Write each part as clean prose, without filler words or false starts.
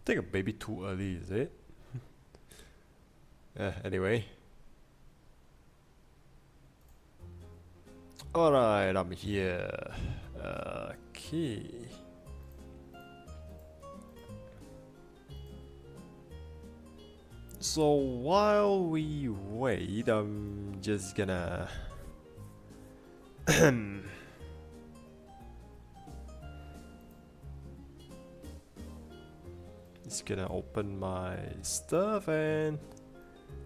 I think maybe too early, is it? Anyway. Alright, I'm here. Okay. So while we wait, I'm just gonna just gonna open my stuff, and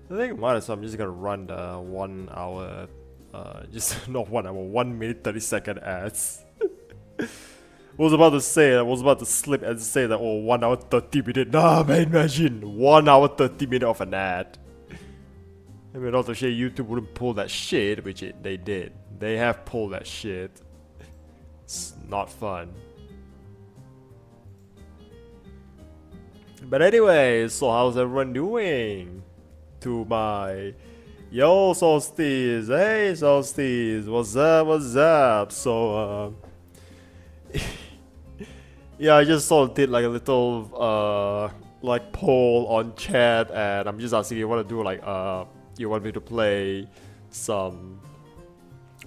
I think might as well I'm just gonna run the 1 hour just not 1 hour, 1 minute 30-second ads. I was about to slip and say that, oh, 1 hour 30 minutes. Nah, man, imagine 1 hour 30 minutes of an ad. I mean, not to say YouTube wouldn't pull that shit, which they did. They have pulled that shit. It's not fun. But anyway, so how's everyone doing? To my yo Solstice, hey Solstice, what's up? So yeah, I just sort of did like a little like poll on chat, and I'm just asking you want to do like you want me to play some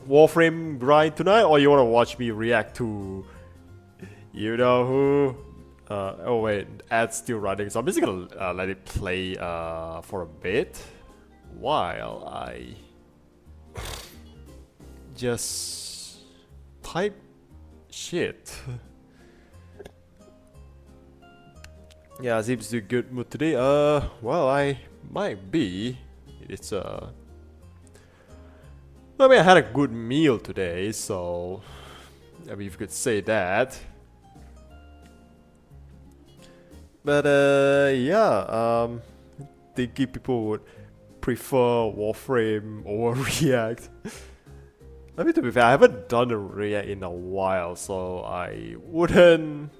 Warframe grind tonight, or you want to watch me react to you know who? Oh wait, ad's still running, so I'm just gonna let it play for a bit while I just type shit. Yeah, seems to be good mood today. Well, I might be. It's I mean, I had a good meal today, so I mean, if you could say that. But yeah, thinking people would prefer Warframe over React. I mean, to be fair, I haven't done a React in a while, so I wouldn't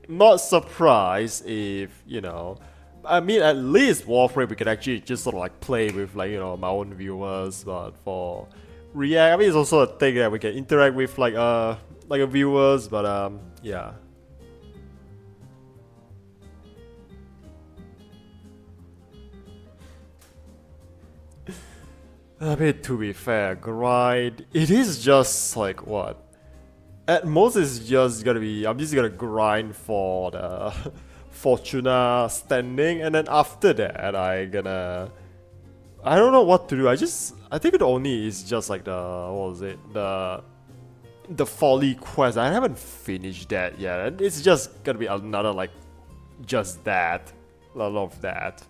not surprised if, you know, I mean, at least Warframe we can actually just sort of like play with, like, you know, my own viewers. But for React, I mean, it's also a thing that we can interact with like a viewers. But yeah. I mean, to be fair, grind, it is just like what? At most it's just gonna be, I'm just gonna grind for the Fortuna standing, and then after that I don't know what to do. I think it only is just like the, what was it? The Folly quest. I haven't finished that yet, and it's just gonna be another like just that. A lot of that.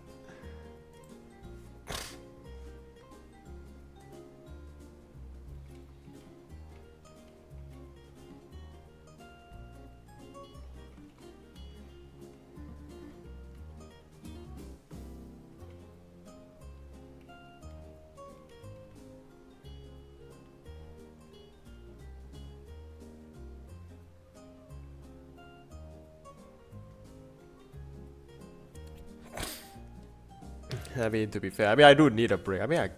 I mean, to be fair, I mean, I do need a break. I mean, I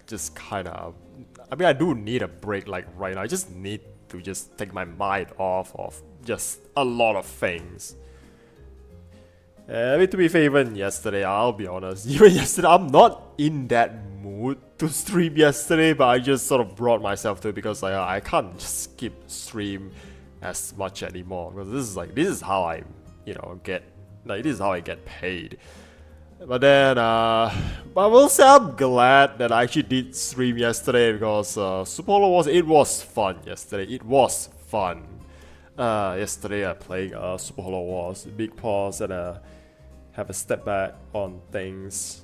do need a break like right now. I just need to just take my mind off of just a lot of things. I mean, to be fair, even yesterday, I'll be honest, even yesterday, I'm not in that mood to stream yesterday, but I just sort of brought myself to it because like, I can't just skip stream as much anymore, because this is how I, this is how I get paid. But then, but I will say I'm glad that I actually did stream yesterday, because Super Holo Wars, it was fun yesterday. It was fun. Yesterday I played Super Holo Wars, big pause, and have a step back on things.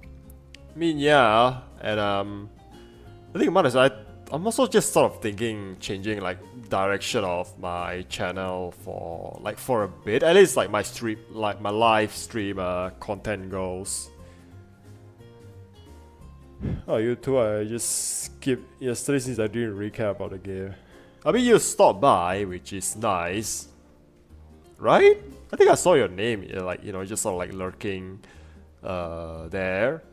I mean, yeah, and I think I'm also just sort of thinking changing like direction of my channel for a bit, at least like my live stream content goes. Oh, you too, I just skipped yesterday since I didn't recap about the game. I mean, you stopped by, which is nice, right? I think I saw your name, like, just sort of like lurking there.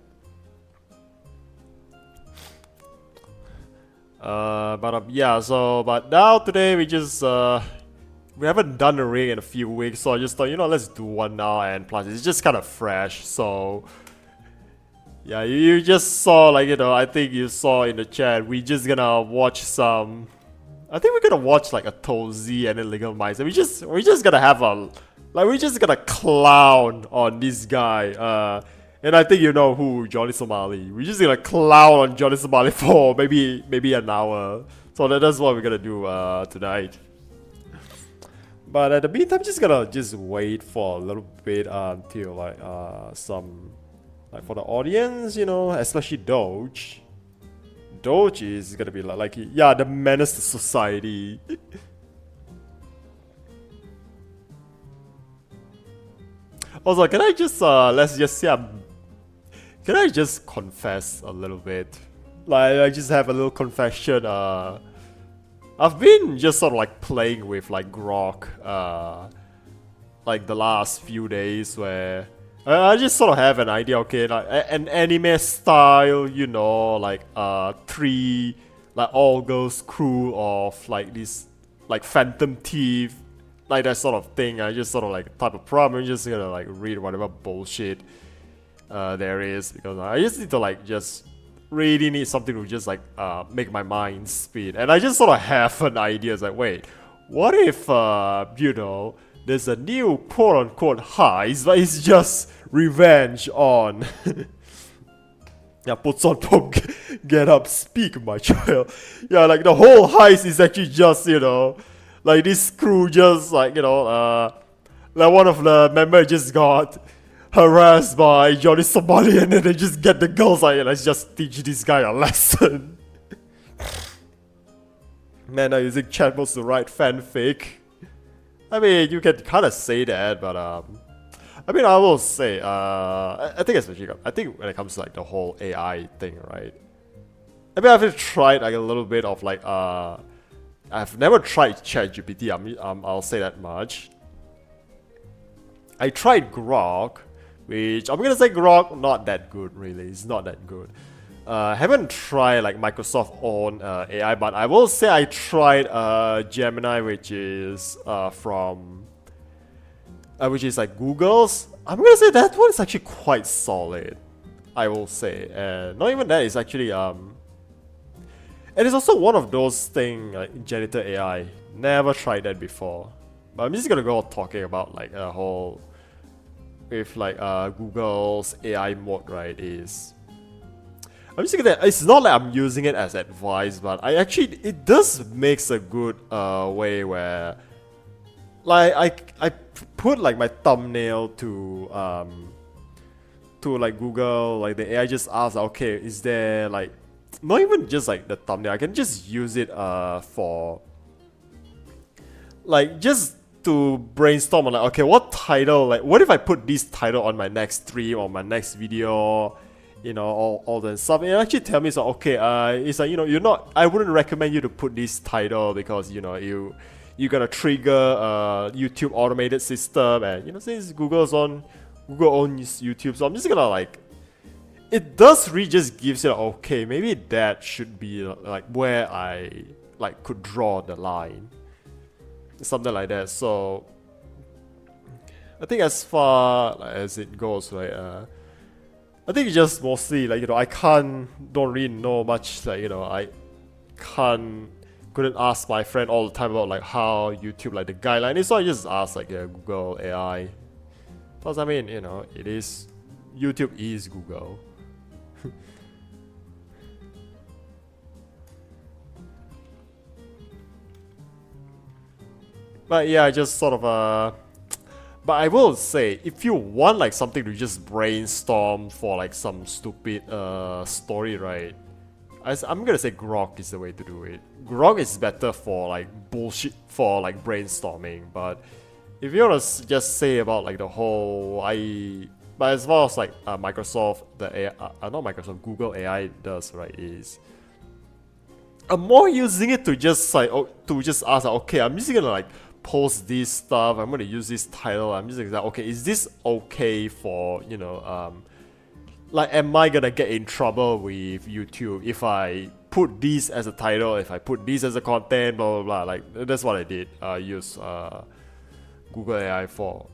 But now today we just we haven't done a rig in a few weeks, so I just thought, let's do one now, and plus it's just kind of fresh, so yeah, you just saw, like, I think you saw in the chat, we just gonna watch some, I think we're gonna watch like a Tozy and a Legal Minds, and we're just gonna have we're just gonna clown on this guy, and I think you know who, Johnny Somali. We're just gonna clown on Johnny Somali for maybe an hour. So that's what we're gonna do tonight. But at the meantime, I'm just gonna wait for a little bit until like some, like, for the audience, especially Doge. Doge is gonna be like the menace to society. Also, can I just let's just say can I just confess a little bit? Like, I just have a little confession. I've been just sort of like playing with like Grok, like the last few days, where I just sort of have an idea. Okay, like an anime style, like 3 like all girls crew of like this like Phantom Thief, like that sort of thing. I just sort of like type of problem. I'm just gonna like read whatever bullshit there is, because I just need to like just really need something to just like make my mind spin. And I just sort of have an idea. It's like, wait, what if there's a new quote-unquote heist, but it's just revenge on yeah, puts on punk, get up, speak, my child. Yeah, like the whole heist is actually just, like this crew just like, like one of the members just got harassed by Johnny Somali, and then they just get the girls like, let's just teach this guy a lesson. Man, I'm using chatbots to write fanfic. I mean, you can kind of say that, but I mean, I will say, I think when it comes to like the whole AI thing, right? I mean, I've tried like a little bit of like, I've never tried ChatGPT. I'll say that much. I tried Grok, which I'm gonna say Grok not that good, really. It's not that good. Haven't tried like Microsoft own AI, but I will say I tried Gemini, which is which is like Google's. I'm gonna say that one is actually quite solid, I will say. And not even that, it's actually and it's also one of those things like genital AI. Never tried that before. But I'm just gonna go talking about like a whole with like Google's AI mode, right? I'm just gonna, it's not like I'm using it as advice, but it does makes a good way where like I put like my thumbnail to like Google, like the AI just asks, okay, is there like, not even just like the thumbnail, I can just use it for like just to brainstorm on like, okay, what title, like what if I put this title on my next stream or my next video, all the stuff. It actually tell me, so okay, it's like, you're not, I wouldn't recommend you to put this title because you're gonna trigger a YouTube automated system, and since Google owns YouTube, so I'm just gonna like it does really just gives you okay, maybe that should be like where I like could draw the line, something like that. So I think as far as it goes, right, I think it's just mostly like, you know, don't really know much, like, you know, I couldn't ask my friend all the time about like how YouTube, like the guideline is, so I just asked like Google AI. Plus, I mean, you know, YouTube is Google. But yeah, just sort of but I will say, if you want like something to just brainstorm for like some stupid story, right? I'm gonna say Grok is the way to do it. Grok is better for like bullshit, for like brainstorming, but if you wanna just say about like the whole but as far as like Microsoft, the AI, not Microsoft, Google AI does, right, is I'm more using it to just like to just ask like, okay, I'm just gonna like post this stuff, I'm gonna use this title, I'm just like, okay, is this okay for, you know, like, am I gonna get in trouble with YouTube if I put this as a title, if I put this as a content, blah blah blah. Like, that's what I did. Use Google AI for.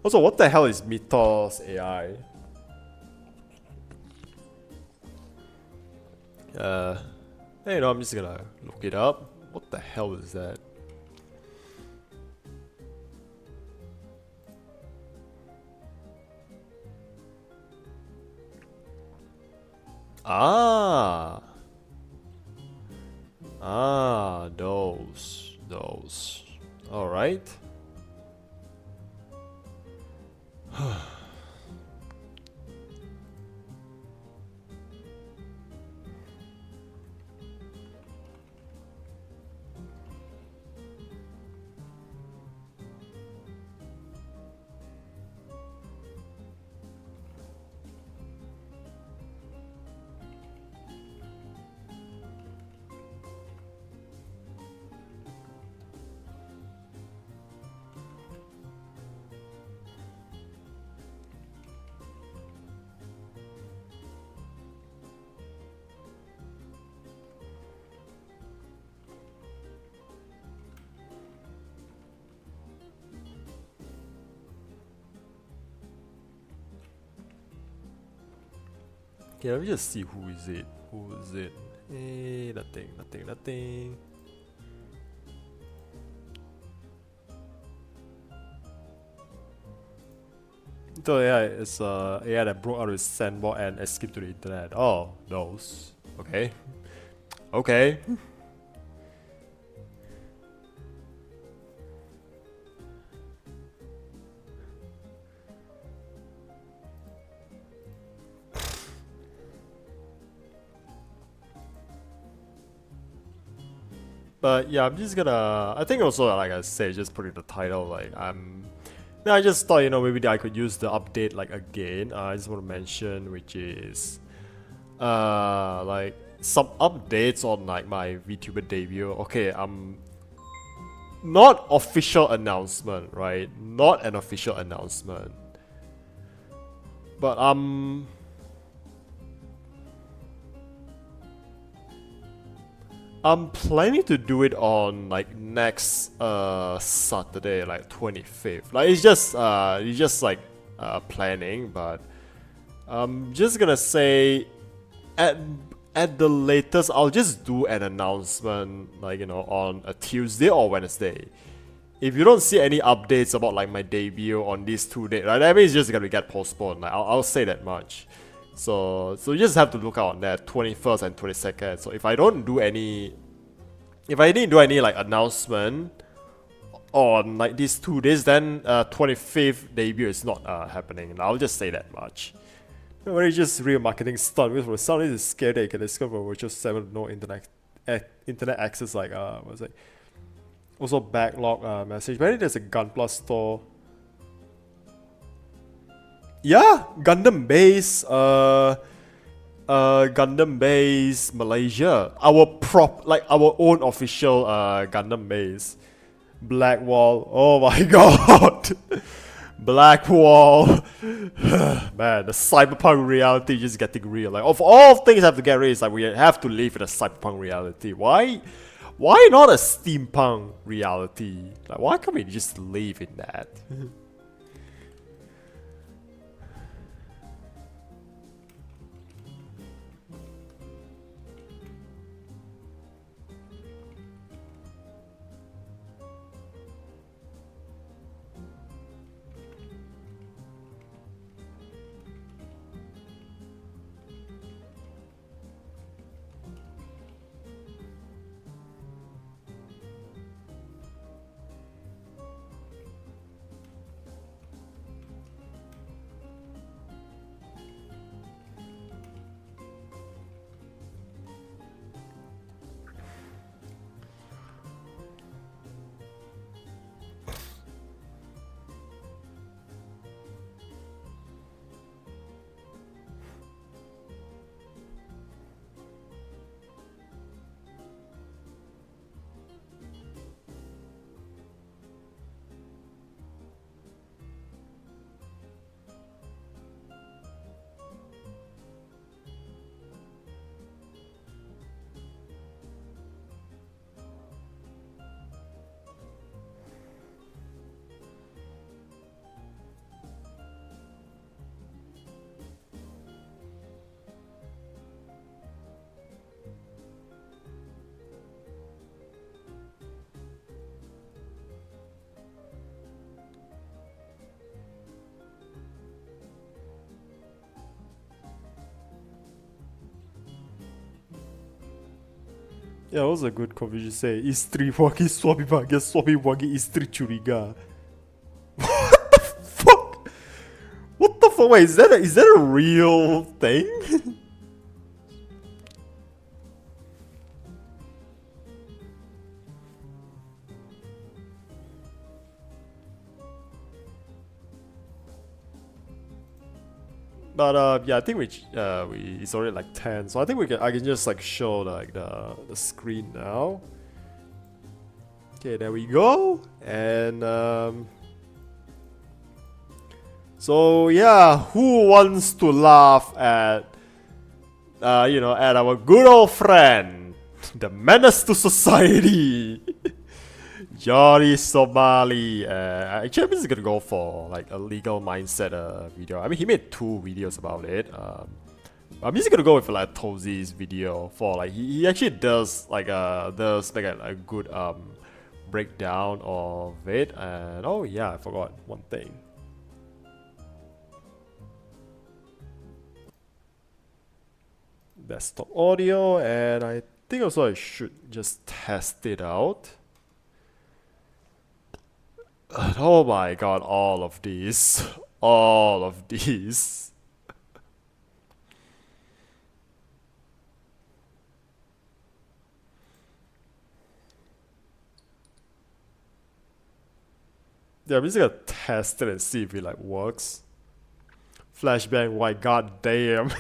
Also, what the hell is Mythos AI? Hey, you know, I'm just gonna look it up. What the hell is that? Those. All right. Okay, let me just see who is it. Nothing. So yeah, it's AI that broke out of its sandbox and escaped to the internet. Oh, those. Okay. Okay. But yeah, I'm just gonna. I think also, like I said, just put in the title. Like I just thought, you know, maybe I could use the update like again. I just want to mention, which is like some updates on like my VTuber debut. Okay, not official announcement, right? Not an official announcement. But I'm planning to do it on like next Saturday, like 25th. Like it's just like planning, but I'm just gonna say at the latest I'll just do an announcement, like, you know, on a Tuesday or Wednesday. If you don't see any updates about like my debut on these 2 days, right, that means it's just gonna get postponed. Like I'll say that much. So you just have to look out on that 21st and 22nd. So if I didn't do any like announcement on like these 2 days, then 25th debut is not happening. I'll just say that much. It's just real marketing stunt. Because for some reason it's scary that you can discover virtual 7 no internet access, like what's it? Also backlog message. Maybe there's a Gunpla store. Yeah, Gundam base Malaysia. Our own official Gundam base. Blackwall. Oh my god. Black Wall. Man, the cyberpunk reality just getting real. Like, of all things I have to get rid, it's like we have to live in a cyberpunk reality. Why not a steampunk reality? Like, why can't we just live in that? Yeah, that was a good coverage to say. Istri wagi swabi bahagia swabi wagi istri curiga. What the fuck? What the fuck? Wait, is that a real thing? But yeah, I think it's already like 10, so I think I can just like show like the screen now. Okay, there we go. And so yeah, who wants to laugh at at our good old friend, the menace to society, Johnny Somali? Actually, I'm just gonna go for like a legal mindset video. I mean, he made 2 videos about it. I'm just gonna go with like Tozi's video for like he actually does like a good breakdown of it. And oh yeah, I forgot one thing. Desktop audio, and I think also I should just test it out. Oh my god, all of these. All of these. Yeah, I'm just gonna test it and see if it like works. Flashbang, why god damn.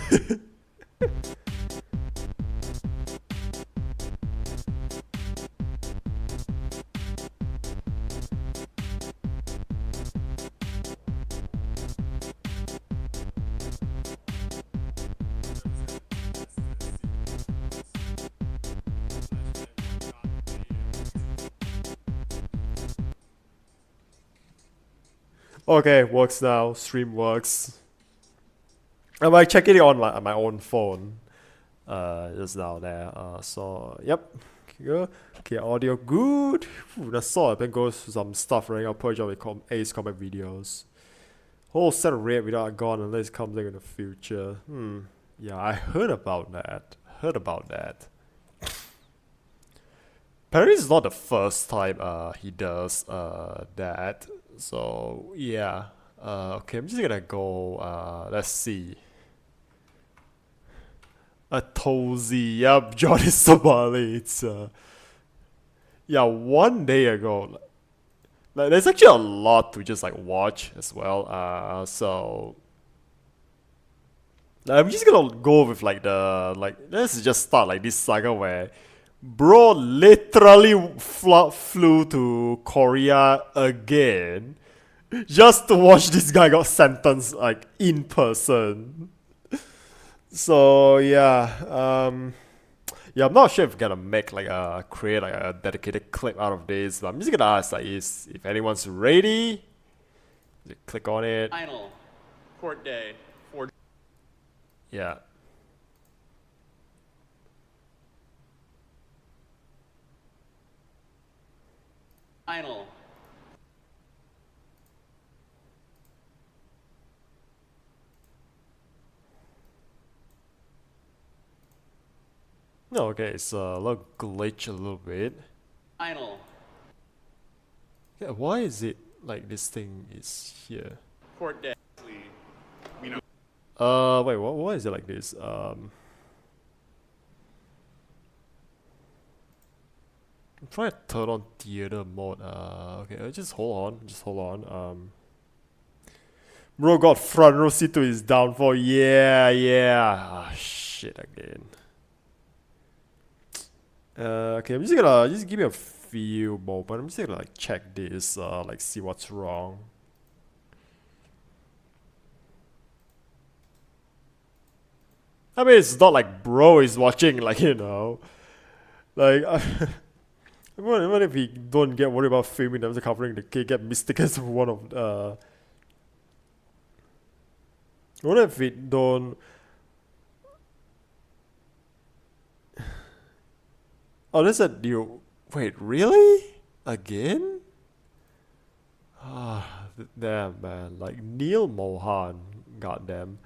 Okay, works now. Stream works. I'm like checking it on my own phone. Just now there. So yep. Okay, audio good. That's all. I think goes to some stuff running out. Purge with Ace Combat videos. Whole set of rate without gone unless it comes in the future. Yeah, I heard about that. Apparently, it's not the first time he does that. So yeah. Okay, I'm just gonna go. Let's see. A Tozy, yep, Johnny Somali. It's yeah, 1 day ago. Like, there's actually a lot to just like watch as well. So I'm just gonna go with like let's just start like this saga where bro literally flew to Korea again just to watch this guy got sentenced like in person. So yeah, yeah, I'm not sure if we're gonna make like create like a dedicated clip out of this, but I'm just gonna ask like if anyone's ready. Just click on it. Final court day for Yeah. final. No, okay, it's a little glitch a little bit. Final Yeah, why is it like this thing is here? court day. We know. Wait, why is it like this? I'm trying to turn on theater mode. Okay, just hold on. Bro got front row seat to his downfall. Yeah. Ah, shit again. Okay, I'm just gonna give me a few moments. I'm just gonna like check this, like see what's wrong. I mean, it's not like bro is watching, like, you know, like what if he don't get worried about filming them covering the cake, get mistaken as one of what if it don't? Oh, that's a new. Wait, really? Again? Ah, damn, man. Like Neil Mohan, goddamn.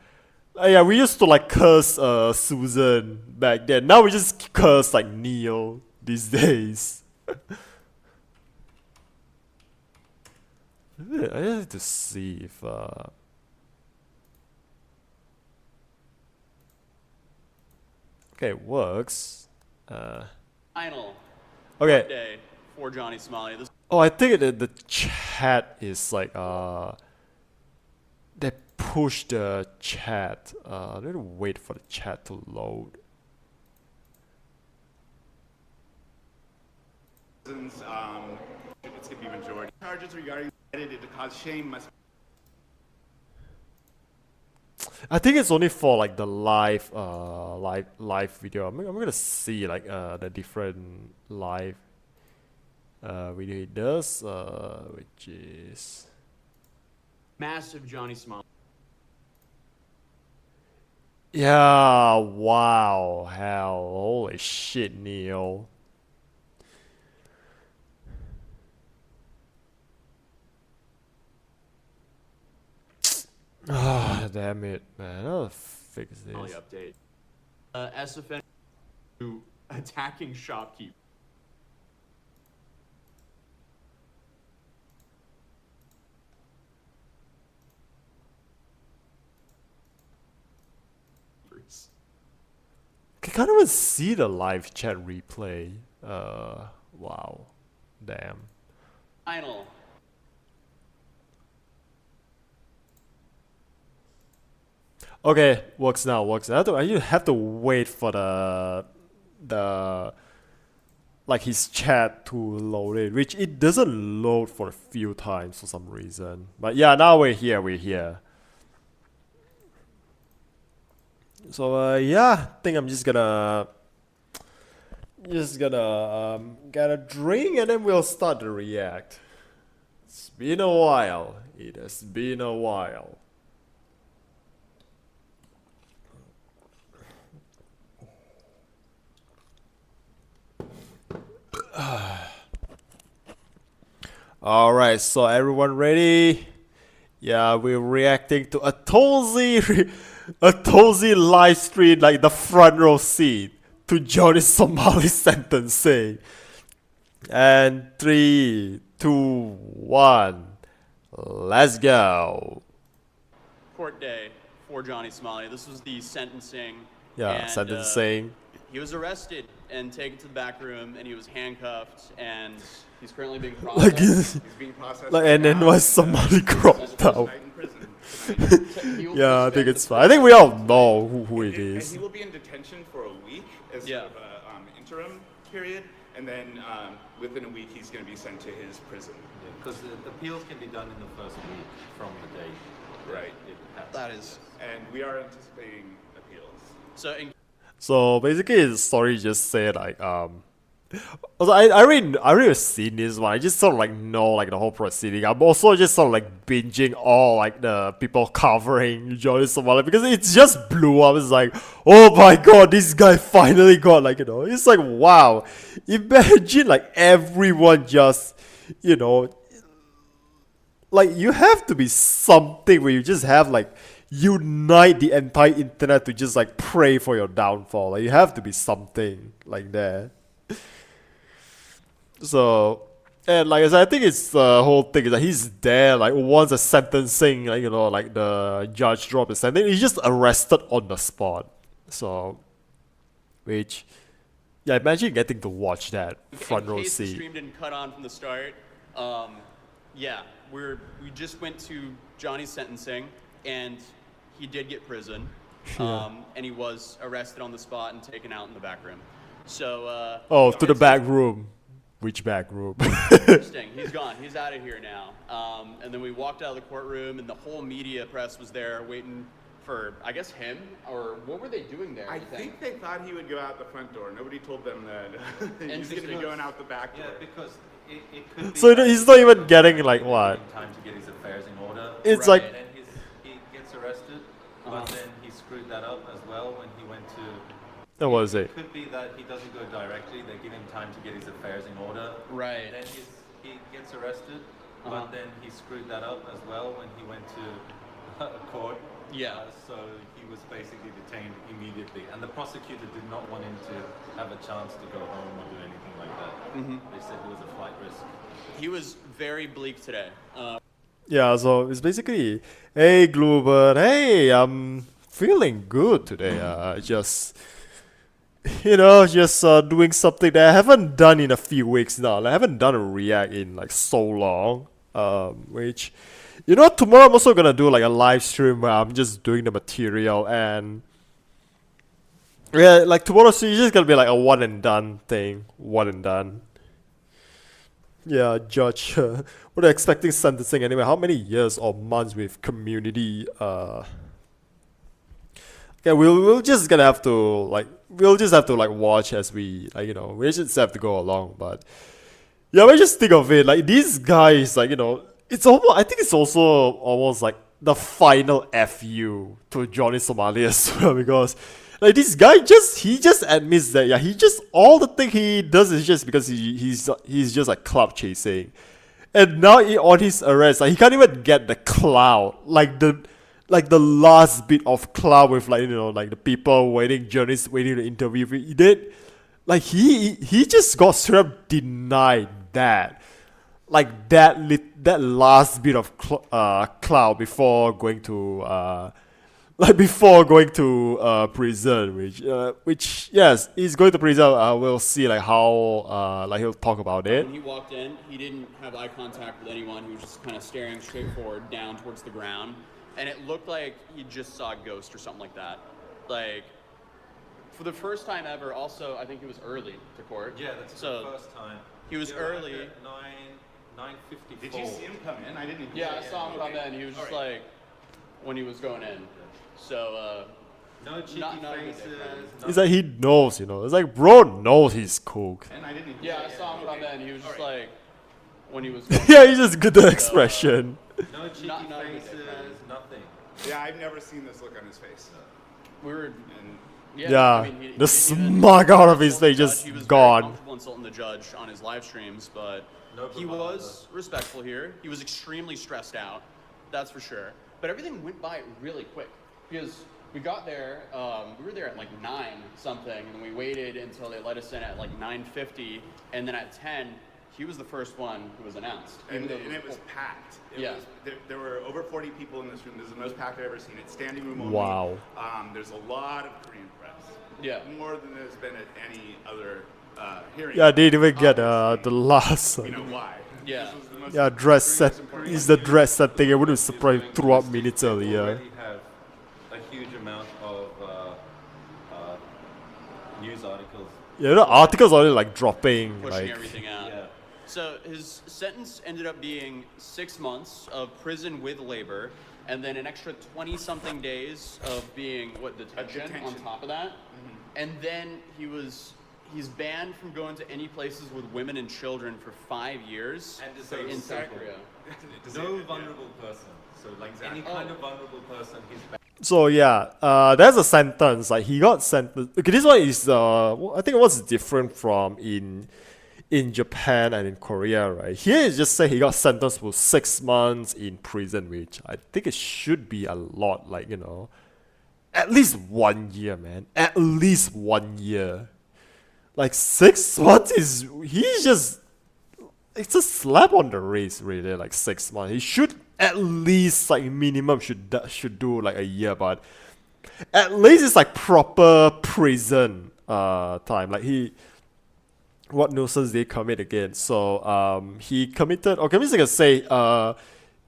Yeah, we used to like curse Susan back then. Now we just curse like Neil these days. I just need to see if okay, it works. Final Okay. court day for Johnny Smiley. This Oh, I think the chat is like they push the chat. I need to wait for the chat to load. It's going to be majority. Charges regarding edited to cause shame must. I think it's only for like the live video. I'm gonna see like the different live video it does, which is massive Johnny Smiley. yeah. Wow, hell, holy shit, Neil. Ah, damn it, man. I'll fix this. Update. SFN to attacking shopkeepers. I can't even see the live chat replay. Wow, damn. Final Okay, works now. I have to wait for the like his chat to load it, which it doesn't load for a few times for some reason. But yeah, now we're here. So yeah, I think I'm just gonna get a drink and then we'll start to react. It's been a while. It has been a while. Alright, so everyone ready? Yeah, we're reacting to a Tozy live stream, like the front row seat to Johnny's Somali sentencing. And 3, 2, 1, let's go. court day for Johnny Smiley. This was the sentencing. Yeah, and, sentencing. He was arrested and taken to the back room, and he was handcuffed, and he's currently being processed. Like, He's being processed. like, right and then now. was somebody cropped out. Night in prison. Yeah, I think it's fine. I think we all know who it And is. he will be in detention for a week as Yeah. sort of interim period, and then within a week he's going to be sent to his prison. Because the appeals can be done in the first week from the day. Right. It happens. That is. And we are anticipating appeals. So basically, the story just said like Also, I really seen this one. I just sort of like know like the whole proceeding. I'm also just sort of like binging all like the people covering Johnny Somali because it just blew up. It's like, oh my god, this guy finally got like, you know, it's like, wow. Imagine like everyone just, you know, like you have to be something where you just have like unite the entire internet to just like pray for your downfall. Like you have to be something like that. So, and like I said, I think it's the whole thing is that he's there like once the sentencing, like, you know, like the judge dropped the sentence, he's just arrested on the spot. So, which, yeah, imagine getting to watch that front row In case the seat. stream didn't cut on from the start, yeah, we just went to Johnny's sentencing, and he did get prison, and he was arrested on the spot and taken out in the back room. So, Oh, to the back room. Which back room? interesting. He's gone. He's out of here now. And then we walked out of the courtroom, and the whole media press was there waiting for, I guess, him, or what were they doing there? I you think they thought he would go out the front door. Nobody told them that he's going to be going out the back door. Yeah, because it could be. So that he's not even getting like what? time to get his affairs in order. It's Right. like, And then he gets arrested, but then he screwed that up as well when he went to. what was it? It could be that he doesn't go directly. They give him time to get his affairs in order. Right. Then he gets arrested, but then he screwed that up as well when he went to a court. Yeah. So he was basically detained immediately, and the prosecutor did not want him to have a chance to go home or do anything like that. They said there was a flight risk. He was very bleak today. Yeah, so it's basically, hey Gloober, hey, I'm feeling good today. Just, you know, just doing something that I haven't done in a few weeks now. Like, I haven't done a react in like so long. Which, you know, tomorrow I'm also gonna do like a live stream where I'm just doing the material, and yeah, like tomorrow, so it's just gonna be like a one and done thing, one and done. Yeah, Judge. What are expecting sentencing anyway? How many years or months with community? Yeah, we'll just gonna have to like watch as we like, you know, we just have to go along. But yeah, we just think of it like these guys, like, you know, it's almost, I think it's also almost like the final FU to Johnny Somali as well, because like this guy he just admits that, yeah, he just, all the thing he does is just because he's just like clout chasing, and now on his arrest, like, he can't even get the clout, like the last bit of clout with, like, you know, like the people waiting, journalists waiting to interview him. He did, like, he just got straight up denied that, like that last bit of clout before going to prison, which yes, he's going to prison. We'll see like how like he'll talk about it. When he walked in, he didn't have eye contact with anyone. He was just kind of staring straight forward, down towards the ground. And it looked like he just saw a ghost or something like that. Like, for the first time ever, also, I think he was early to court. Yeah, that's so the first time. he was early. At 9:54. Did you see him come in? I didn't even Yeah, I see saw him come Okay. in. He was just All right. like, when he was going in. So, No cheeky not a good faces. day, man. It's like he knows, you know. It's like bro knows he's cooked. And I didn't even yeah, I see saw him come Okay. in. He was just All right. like, when he was going Yeah, he's just good at expression. No cheeky Not a good faces. day, man. Nothing. Yeah, I've never seen this look on his face. we were, And Yeah, I mean, he the didn't even smug out of his insult the face judge. just He was gone. very comfortable insulting the judge on his live streams, but No he bravado. was respectful here. He was extremely stressed out, that's for sure. But everything went by really quick because we got there. We were there at like 9 something, and we waited until they let us in at like 9:50, and then at 10, he was the first one who was announced. And, even though and it was packed. Yeah. There were over 40 people in this room. This is the most packed I've ever seen it. Standing room only. Wow. There's a lot of Korean press. Yeah. More than there's been at any other hearing. Yeah, they didn't even get the last. You know why? Yeah. This was the most Yeah, dress set Korea's important is the one. dress set thing. I would have It's surprised going throughout to minutes they earlier. already have a huge amount of news articles. Yeah, the articles are like dropping. pushing Like, everything out. Yeah. So his sentence ended up being 6 months of prison with labor, and then an extra 20-something days of being detention on detention. top of that. And then he's banned from going to any places with women and children for 5 years And disabled in South people. Korea. No vulnerable person. So like any kind of vulnerable person, he's banned. so yeah, there's a sentence. Like he got sentenced. Okay, this one is I think what's different from in Japan and in Korea, right? Here it just say he got sentenced for 6 months in prison, which I think it should be a lot. Like at least 1 year, man. At least 1 year. Like 6 months is it's a slap on the wrist, really. Like 6 months, he should at least like minimum should do like a year, but at least it's like proper prison time. Like what nuisance they commit again? So he committed, or can we say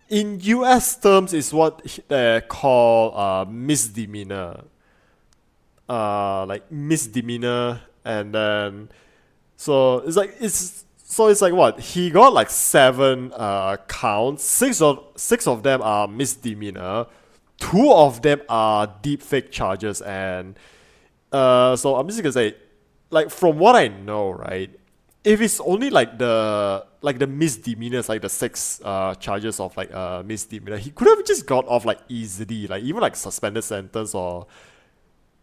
in U.S. terms is what they call misdemeanor. Like misdemeanor, and then so it's like what he got like 7 counts. Six of them are misdemeanor. 2 of them are deepfake charges, and so I'm just gonna say, like from what I know, right? If it's only like the misdemeanors, like the 6 charges of like misdemeanor, he could have just got off like easily, like even like suspended sentence, or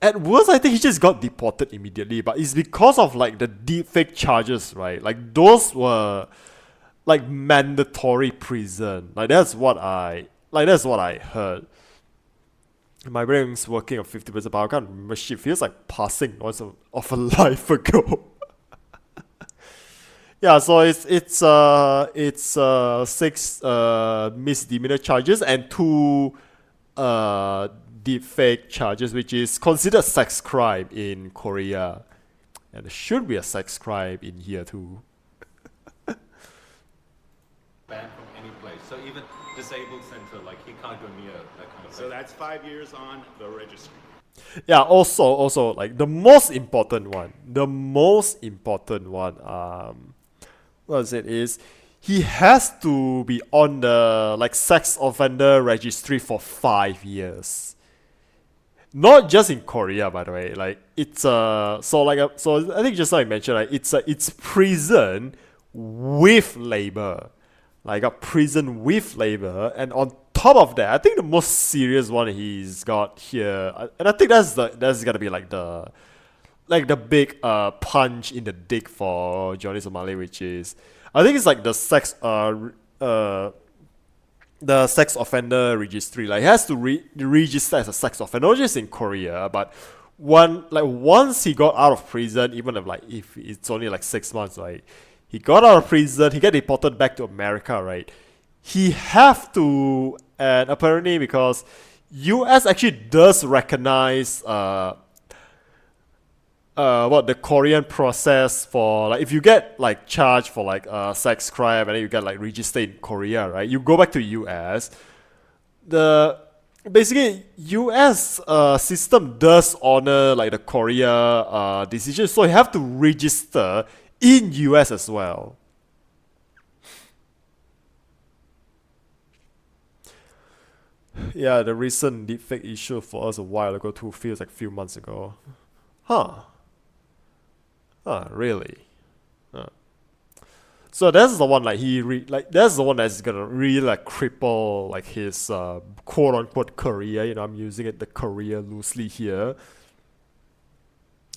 at worst I think he just got deported immediately. But it's because of like the deepfake charges, right? Like those were like mandatory prison. Like that's what I heard. My brain's working on 50%, but I can't remember shit. Feels like passing once of a life ago. Yeah, so it's 6 misdemeanor charges and 2 deepfake charges, which is considered sex crime in Korea, and it should be a sex crime in here too. Banned from any place. So even disabled center, like he can't go near that kind of So thing. that's 5 years on the registry. Yeah, also like the most important one, what is it, is he has to be on the like sex offender registry for 5 years. Not just in Korea, by the way. Like it's so I think just like I mentioned, like it's prison with labor. Like a prison with labor, and on top of that, I think the most serious one he's got here, and I think that's gotta be like the big punch in the dick for Johnny Somali, which is, I think it's like the sex offender registry. Like he has to register as a sex offender, not just in Korea, but once he got out of prison, even if it's only like 6 months, right? He got out of prison, he get deported back to America, right? He have to, and apparently because US actually does recognize the Korean process for, like, if you get like charged for like sex crime and then you get like registered in Korea, right? You go back to US. Basically US system does honor like the Korea decision, so you have to register in US as well. Yeah, the recent deepfake issue for us a while ago too feels like a few months ago. Really? So that's the one, like that's the one that's gonna really like cripple like his quote unquote career. You know, I'm using the career loosely here.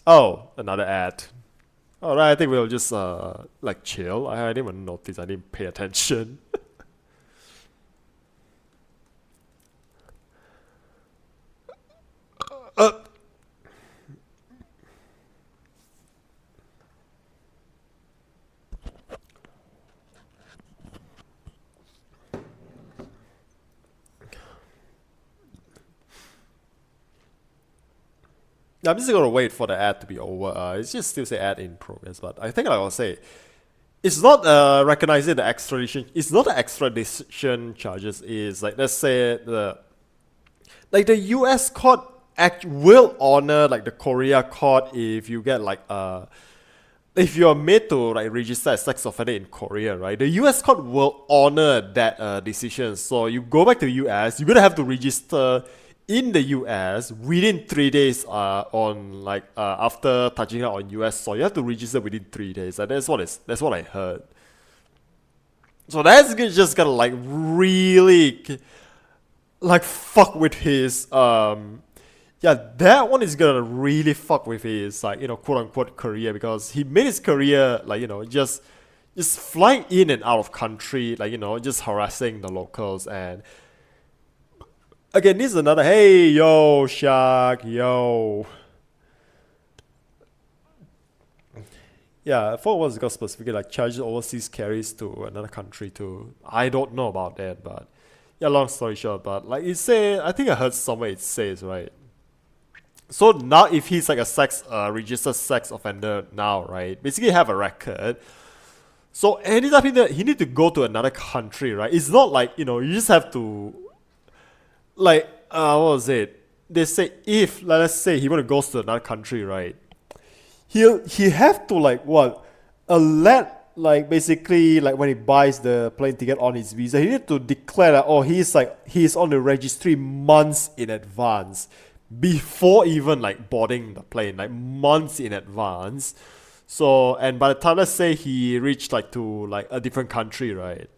Oh, another ad. Alright, I think we'll just like chill. I didn't even notice. I didn't pay attention. I'm just gonna wait for the ad to be over. It's just still say ad in progress, but I think like I'll say, it's not recognizing the extradition. It's not the extradition charges. Is like, let's say the US court will honor like the Korea court if you get like if you are made to like register as sex offender in Korea, right? The US court will honor that decision. So you go back to US, you're gonna have to register in the US within 3 days on like after touching out on US soil. You have to register within 3 days, and that's what I heard. So that's just gonna like really like fuck with his that one is gonna really fuck with his like, you know, quote unquote career, because he made his career like, you know, just flying in and out of country, like, you know, just harassing the locals. And again, this is another, hey yo Shark, yo. Yeah, I thought it was got specifically like charges overseas carries to another country too. I don't know about that, but yeah, long story short, but like it say, I think I heard somewhere it says, right? So now if he's like a registered sex offender now, right? Basically have a record. So anytime he need to go to another country, right? It's not like, you know, you just have to like what was it? They say if let's say he want to go to another country, right? He have to like what? Let like basically like when he buys the plane ticket on his visa, he need to declare that he's on the registry months in advance. Before even like boarding the plane, like months in advance. So, and by the time let's say he reached like to like a different country, right?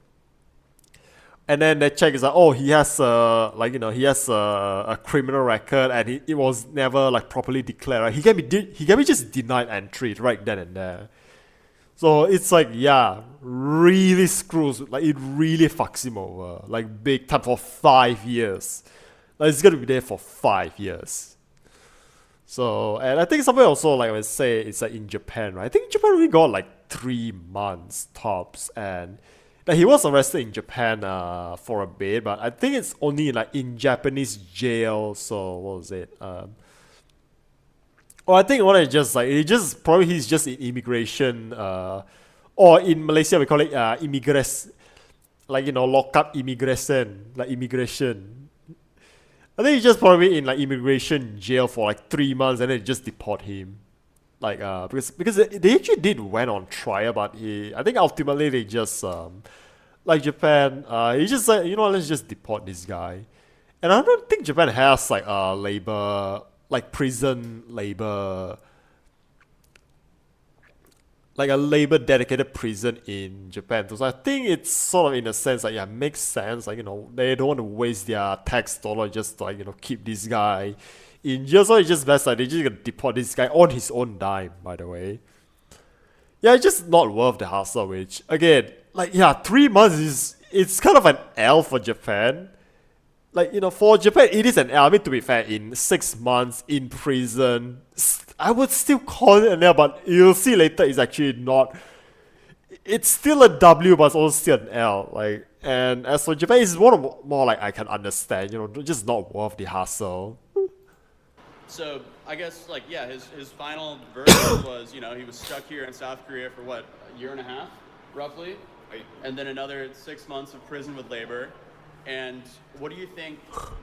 And then they check is like, oh, he has like, you know, he has a criminal record, and it was never like properly declared, right? He can be just denied entry right then and there. So it's like, yeah, really screws, like it really fucks him over, like big time for 5 years. Like it's gonna be there for 5 years. So, and I think somewhere also like I would say it's like in Japan, right? I think Japan only got like 3 months tops, and like he was arrested in Japan for a bit, but I think it's only like in Japanese jail. So what was it? I think what it just like he's just in immigration, or in Malaysia we call it immigrants, like, you know, lock up immigration, like immigration. I think he's just probably in like immigration jail for like 3 months, and then just deport him, like because they actually did went on trial, but I think ultimately they just like Japan, he just like, you know, let's just deport this guy. And I don't think Japan has like labor, like prison labor, like a labor dedicated prison in Japan. So I think it's sort of in a sense like, yeah, makes sense. Like, you know, they don't want to waste their tax dollar just to, like, you know, keep this guy in jail. So it's just best like they just gonna deport this guy on his own dime, by the way. Yeah, it's just not worth the hassle, which again, like, yeah, 3 months it's kind of an L for Japan. Like, you know, for Japan, it is an L. I mean, to be fair, in 6 months in prison, I would still call it an L, but you'll see later it's actually not. It's still a W, but it's also still an L. Like, and as for Japan, it's more like I can understand, you know, just not worth the hassle. So I guess like, yeah, his final verdict was, you know, he was stuck here in South Korea for what, a year and a half, roughly, and then another 6 months of prison with labor. And what do you think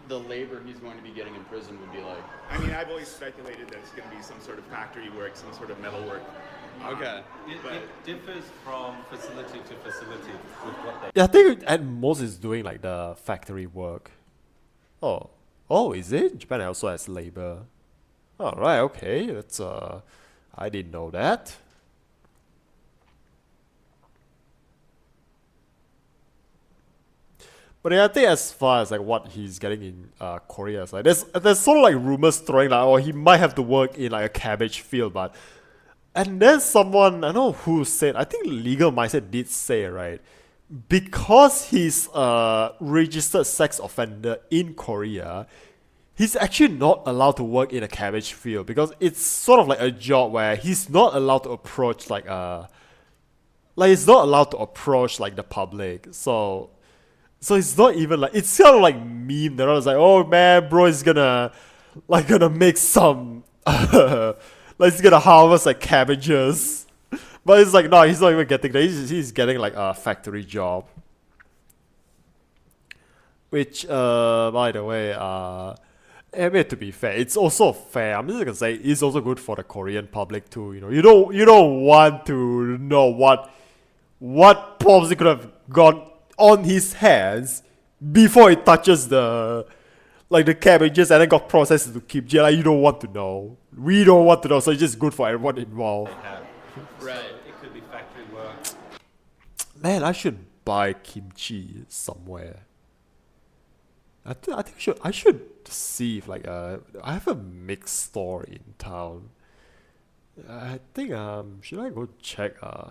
the labor he's going to be getting in prison would be like? I mean, I've always speculated that it's going to be some sort of factory work, some sort of metal work. Okay. It differs from facility to facility with what they... Yeah, I think at most it's doing like the factory work. Oh, is it? Japan also has labor. All right, okay. That's I didn't know that. But yeah, I think as far as like what he's getting in Korea, like there's sort of like rumors throwing like, oh, he might have to work in like a cabbage field, but and then someone, I don't know who said, I think Legal Mindset did say, right, because he's a registered sex offender in Korea, he's actually not allowed to work in a cabbage field, because it's sort of like a job where he's not allowed to approach like he's not allowed to approach like the public. So it's not even like, it's kind of like meme that I was like, oh man, bro is gonna make some like he's gonna harvest like cabbages. But it's like, no, he's not even getting that. He's getting like a factory job. Which by the way, I mean, to be fair, it's also fair. I'm just gonna say it's also good for the Korean public too. You know, you don't want to know what problems he could have got on his hands before it touches the cabbages and then got processed into kimchi. Like, you don't want to know. We don't want to know, so it's just good for everyone involved. They have. Right. So it could be factory work. Man, I should buy kimchi somewhere. I think I should see if I have a mixed store in town. I think should I go check I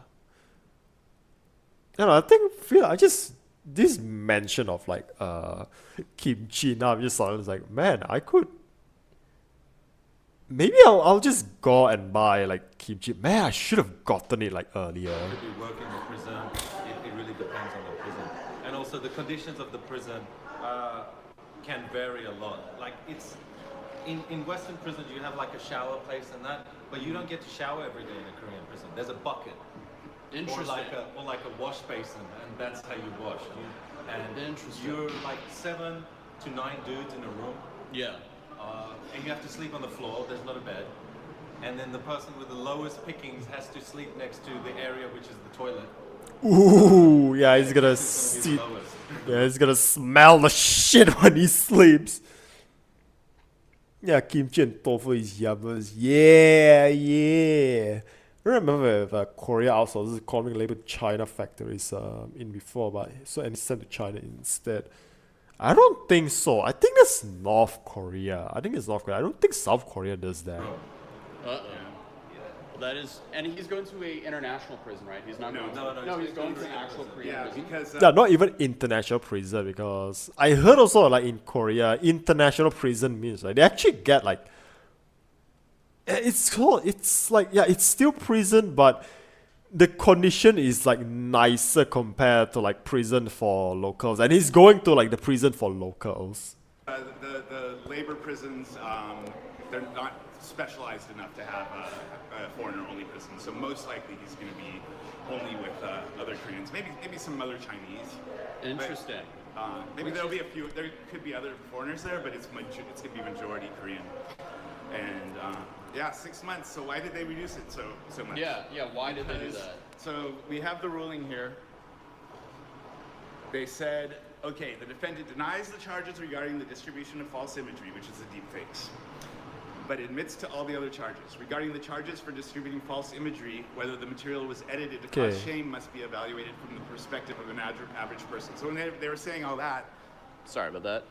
don't know, I just this mention of kimchi now I'm just suddenly like, man, I could maybe I'll just go and buy kimchi. Man, I should have gotten it earlier. Could be work in the prison. It really depends on the prison, and also the conditions of the prison can vary a lot. Like it's in Western prisons, you have a shower place and that, but you don't get to shower every day in a Korean prison. There's a bucket. Interesting. Or like a wash basin, and that's how you wash. Interesting. You're 7 to 9 dudes in a room, Yeah. and you have to sleep on the floor. There's not a bed, and then the person with the lowest pickings has to sleep next to the area which is the toilet. Ooh, yeah, he's gonna This is see. gonna be the lowest. Yeah, he's gonna smell the shit when he sleeps. Yeah, kimchi and tofu is yummers. Yeah. I remember if Korea outsources economic labor to China factories in before, but and sent to China instead. I don't think so. I think that's North Korea. I don't think South Korea does that. Uh-oh. Well, that is, and he's going to a international prison, right? He's not No, going to. no, No, he's he's going going to an to actual Korean Yeah, prison. because Yeah, not even international prison, because I heard also in Korea, international prison means they actually get it's still prison, but the condition is nicer compared to prison for locals, and he's going to the prison for locals. the labor prisons, they're not specialized enough to have a foreigner-only prison. So most likely he's going to be only with other Koreans, maybe some other Chinese. Interesting. Maybe there'll be a few. There could be other foreigners there, but it's going to be majority Korean. And 6 months. So why did they reduce it so much? Yeah. Why did they do that? So we have the ruling here. They said, okay, the defendant denies the charges regarding the distribution of false imagery, which is the deepfakes, but admits to all the other charges. Regarding the charges for distributing false imagery, whether the material was edited to cause shame must be evaluated from the perspective of an average person. So when they were saying all that, Sorry about that.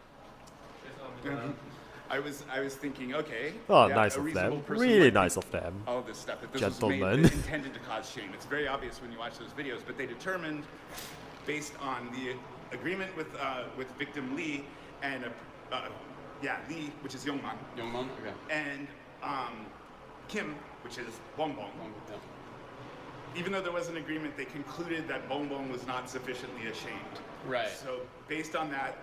I was thinking, okay. Oh, yeah, nice a of reasonable them. person Really would nice think of them. all this stuff, that this Gentlemen. was intended to cause shame. It's very obvious when you watch those videos, but they determined, based on the agreement with victim Lee and Lee, which is Youngman, Youngman? Okay. and Kim, which is Bongbong. Even though there was an agreement, they concluded that Bongbong was not sufficiently ashamed. Right. So based on that,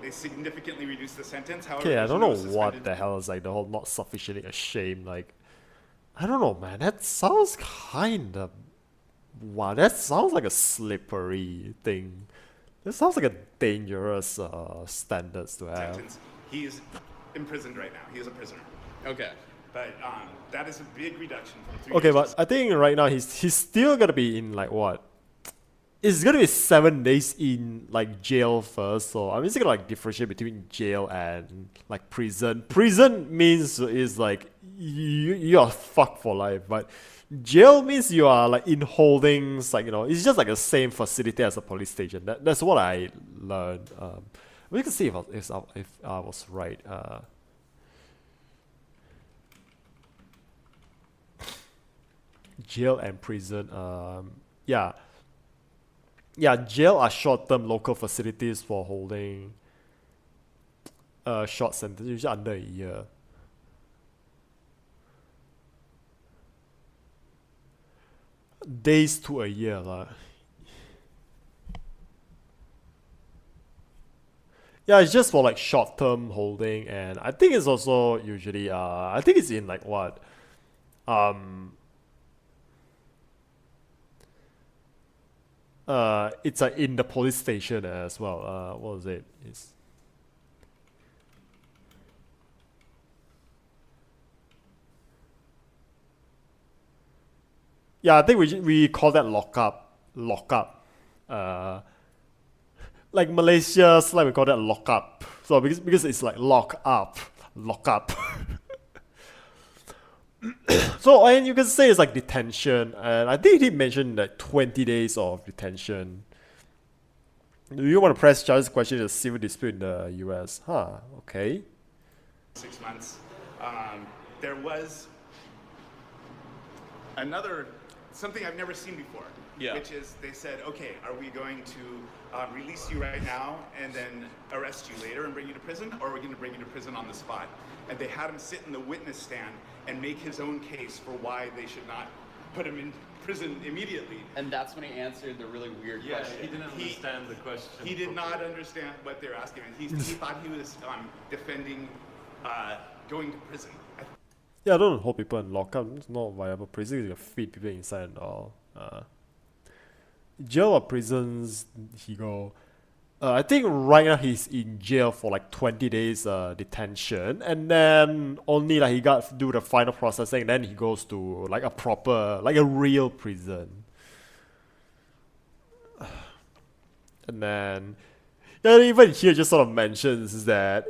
they significantly reduced the sentence. However, Okay, I there's don't no know what suspended- the hell is the whole not sufficiently ashamed. I don't know, man. That sounds kind of. Wow, that sounds like a slippery thing. That sounds like a dangerous standards to have. sentence. He is imprisoned right now. He is a prisoner. Okay. But that is a big reduction from 3 Okay, years. but I think right now he's still gonna be in what? It's gonna be 7 days in jail first. So I'm just gonna differentiate between jail and prison. Prison means is you're fucked for life, but jail means you are in holdings. It's just the same facility as a police station. That's what I learned. We can see if I was right. Jail and prison. Jail are short-term local facilities for holding short sentence, usually under a year. Days to a year lah. Yeah, it's just for short-term holding, and I think it's also usually I think it's in what it's in the police station as well. What was it? Yeah, I think we call that lockup. Like Malaysia slang, we call that lockup. So because it's like lock up. So, and you can say it's like detention, and I think he mentioned like 20 days of detention. Do you want to press charges question a civil dispute in the US? Huh, okay. 6 months. There was something I've never seen before, which is they said, okay, are we going to release you right now and then arrest you later and bring you to prison, or are we going to bring you to prison on the spot? And they had him sit in the witness stand and make his own case for why they should not put him in prison immediately. And that's when he answered the really weird question. He didn't understand the question. He did not understand what they were asking him. He thought he was defending going to prison. Yeah, I don't hold people in lockup. It's not viable. Prison, you can feed people inside and all. Jail or prisons, he go. I think right now he's in jail for like 20 days detention, and then only like he got to do the final processing, and then he goes to like a proper, like a real prison. And then, yeah, even here just sort of mentions that,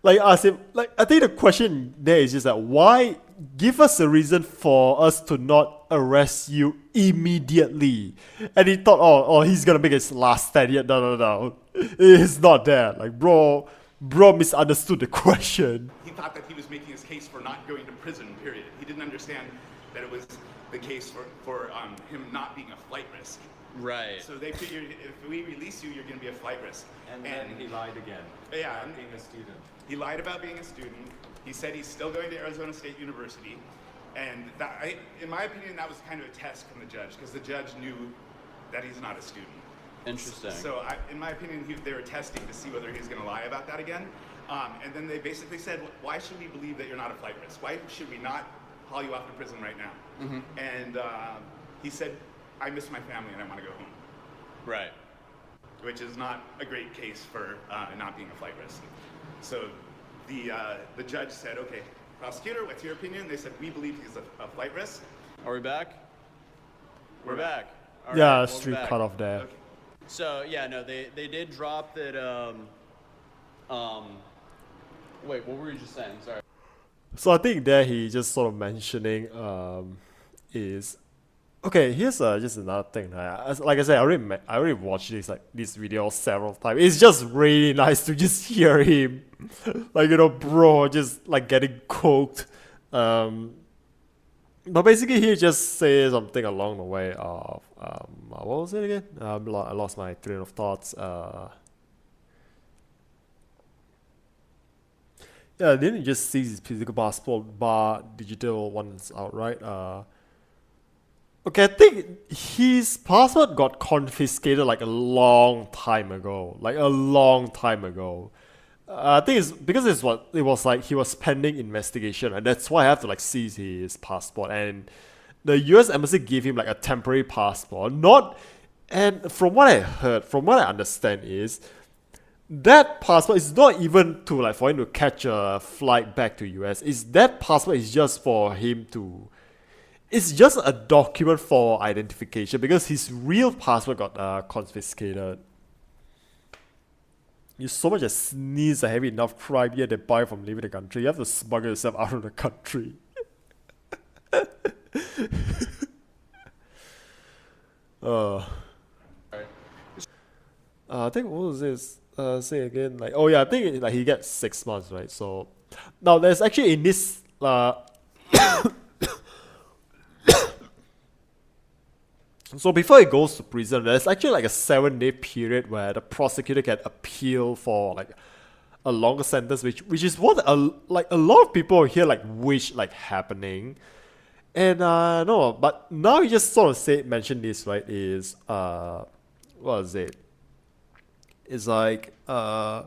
like, ask him, like, I think the question there is just that why give us a reason for us to not arrest you immediately? And he thought, oh, he's gonna make his last stand. Yeah, no, it's not that. Like, bro misunderstood the question. He thought that he was making his case for not going to prison. Period. He didn't understand that it was the case for him not being a flight risk. Right. So they figured if we release you, you're going to be a flight risk. And then he lied again. Yeah. About being a student. He lied about being a student. He said he's still going to Arizona State University. And that, in my opinion, that was kind of a test from the judge, because the judge knew that he's not a student. Interesting. So in my opinion, they were testing to see whether he's going to lie about that again. And then they basically said, why should we believe that you're not a flight risk? Why should we not haul you off to prison right now? Mm-hmm. And he said, I miss my family and I want to go home. Right. Which is not a great case for not being a flight risk. So the judge said, okay, prosecutor, what's your opinion? They said, we believe he's a flight risk. Are we back? We're back. All Yeah, right, street back. cut off there. Okay. So yeah, no, they did drop that. Wait, what were you just saying? Sorry. So I think there he just sort of mentioning is okay. Here's just another thing. Like I said, I already watched this video several times. It's just really nice to just hear him, like, you know, bro, just like getting cooked. But basically, he just says something along the way of what was it again? I lost my train of thoughts. Yeah, didn't he just seize his physical passport, but digital one's out, right? Okay, I think his passport got confiscated like a long time ago. I think it's because it was like he was pending investigation, and that's why I have to like seize his passport. And the U.S. embassy gave him like a temporary passport. And from what I understand is that passport is not even to like for him to catch a flight back to US. That passport is just for him to. It's just a document for identification because his real passport got confiscated. You so much as sneeze a heavy enough crime yet they buy from leaving the country. You have to smuggle yourself out of the country. I think what was this? Say again, like, oh yeah, I think like he gets 6 months, right? So now there's actually in this so before he goes to prison, there's actually like a 7-day period where the prosecutor can appeal for like a longer sentence, which is what a lot of people here like wish like happening. And no, but now he just sort of mentioned this, right? Is what was it? It's like oh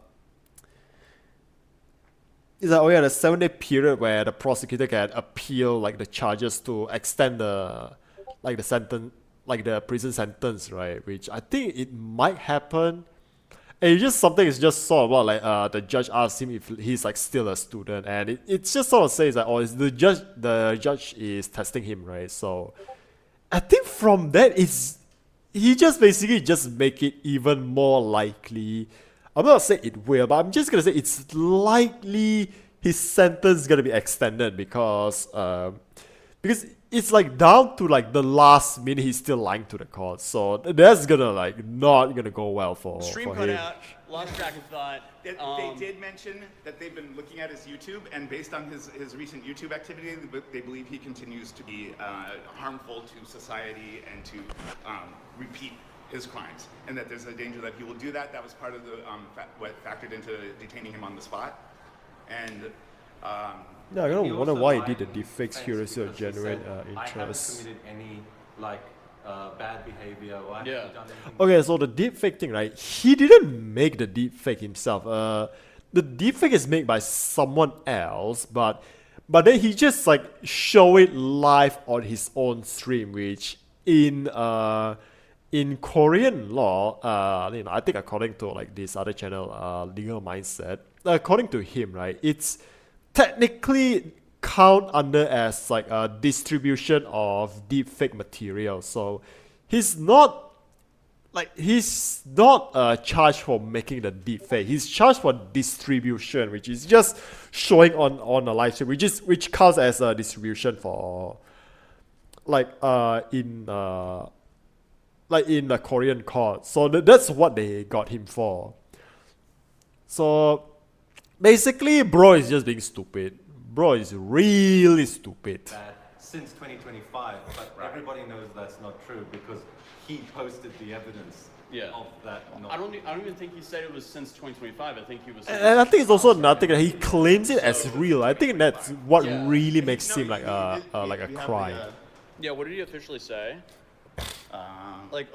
yeah, the 7-day period where the prosecutor can appeal like the charges to extend the sentence, like the prison sentence, right? Which I think it might happen. And it's just something. It's just sort of about like the judge asked him if he's like still a student, and it just sort of says that, oh, it's the judge is testing him, right? So I think from that it's he just basically just make it even more likely. I'm not saying it will, but I'm just gonna say it's likely his sentence is gonna be extended because it's like down to like the last minute he's still lying to the court. So that's gonna like not gonna go well for Stream for cut him. out. Lost track of thought. They did mention that they've been looking at his YouTube, and based on his recent YouTube activity, they believe he continues to be harmful to society and to repeat his crimes, and that there's a danger that he will do that. That was part of the what factored into detaining him on the spot. And Yeah, I He don't wonder also why he lied did the in his deepfakes defense curiosity or because he genuine said, I haven't interest. committed any like bad behavior or I Yeah. haven't done anything. Okay, so the deepfake thing, right? He didn't make the deepfake himself. The deepfake is made by someone else, but then he just like show it live on his own stream, which in Korean law, I think according to like this other channel, Legal Mindset, according to him, right, it's technically count under as like a distribution of deepfake material. So he's not charged for making the deepfake. He's charged for distribution, which is just showing on a live stream, which counts as a distribution for in the Korean court. So that's what they got him for. So basically, bro is just being stupid. Bro is really stupid. That since 2025, but everybody knows that's not true because he posted the evidence Yeah. of that. Not I don't even think he said it was since 2025. I think he was. And I think it's also nothing that he claims it as real. I think that's what Yeah. really makes No, him he- like he- a he- like a we have crime. the, Yeah. What did he officially say? Like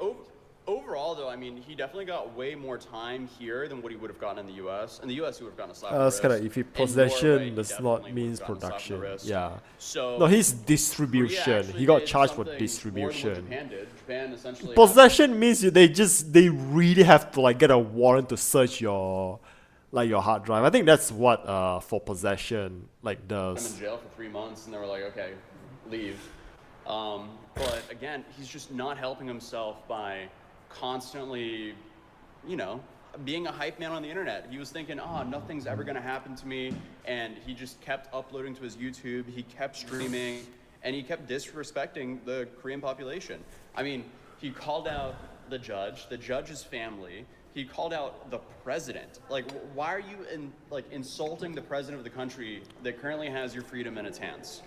overall, though, I mean, he definitely got way more time here than what he would have gotten in the U.S. In the U.S., he would have gotten a slap. on the That's kind of wrist. iffy. In Possession Norway, he does definitely not would means have gotten a slap on the production. wrist. Yeah. So No, his Korea distribution. actually He got did charged for something more than what distribution. Japan did. Japan essentially. Possession means they really have to like get a warrant to search your hard drive. I think that's what for possession like I'm does. in jail for 3 months, and they were like, okay, leave. But again, he's just not helping himself by constantly, being a hype man on the internet. He was thinking, nothing's ever gonna happen to me, and he just kept uploading to his YouTube, he kept streaming, and he kept disrespecting the Korean population. I mean, he called out the judge's family, he called out the president. Like, why are you insulting the president of the country that currently has your freedom in its hands?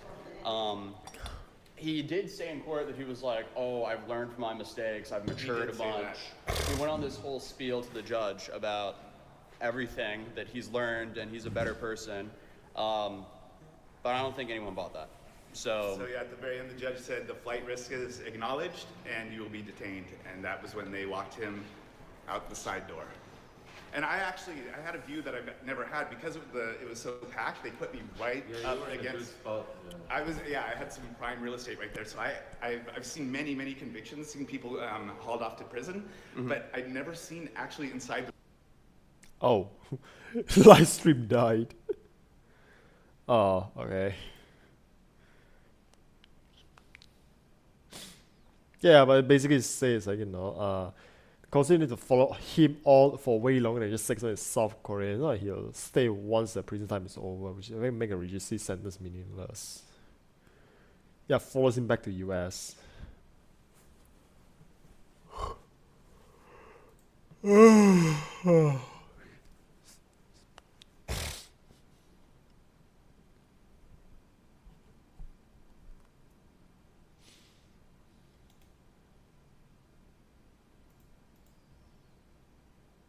He did say in court that he was like, I've learned from my mistakes, I've matured a did say bunch. He went on this whole spiel to the judge about everything that he's learned and he's a better person. But I don't think anyone bought that. So yeah, at the very end, the judge said the flight risk is acknowledged and you will be detained. And that was when they walked him out the side door. And I had a view that I've never had because it was so packed. They put me right Yeah, you up were in a good against. spot. Yeah. I had some prime real estate right there. So I've seen many convictions, seen people hauled off to prison, but I'd never seen actually inside. Oh, live stream died. Oh, okay. Yeah, but it basically says like because you need to follow him all for way longer than just 6 months in South Korea. It's not like he'll stay once the prison time is over, which will make a regency sentence meaningless. Yeah, follows him back to US.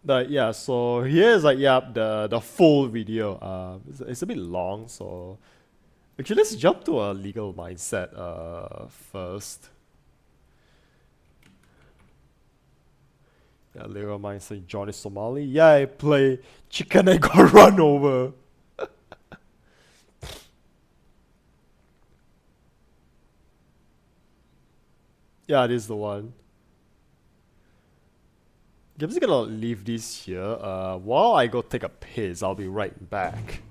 But yeah, so here's like the full video. It's a bit long, so actually let's jump to a legal mindset first. Yeah, legal mindset. Johnny Somali. Yeah, I play chicken and got run over. Yeah, this is the one. I'm just gonna leave this here. While I go take a piss, I'll be right back.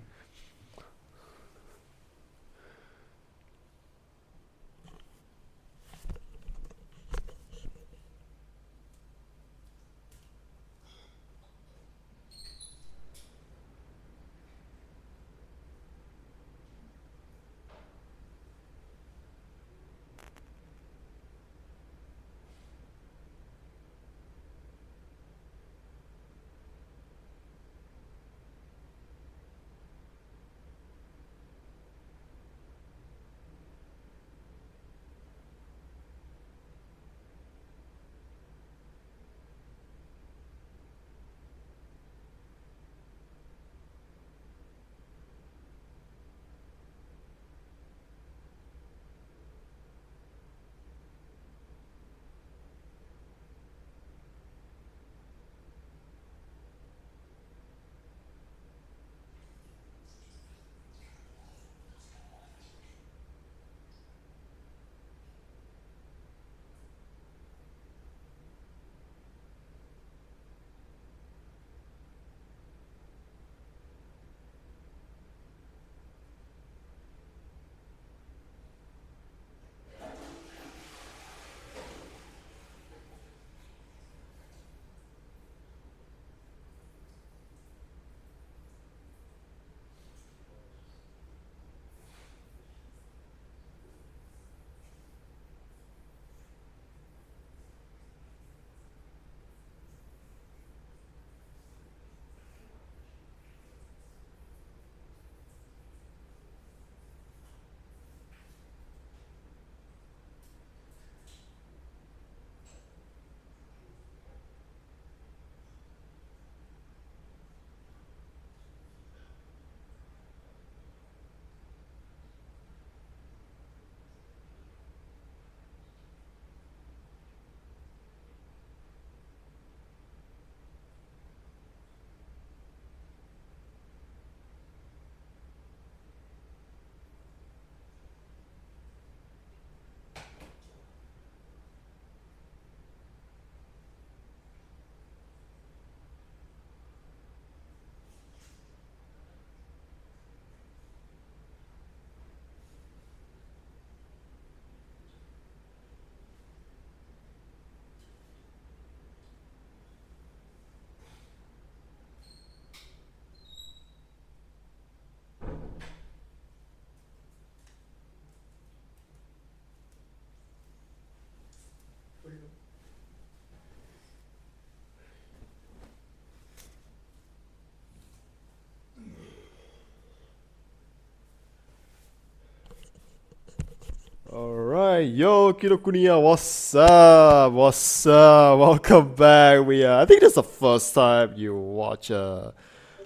Yo, Kinokuniya, what's up? What's up? Welcome back. I think this is the first time you watch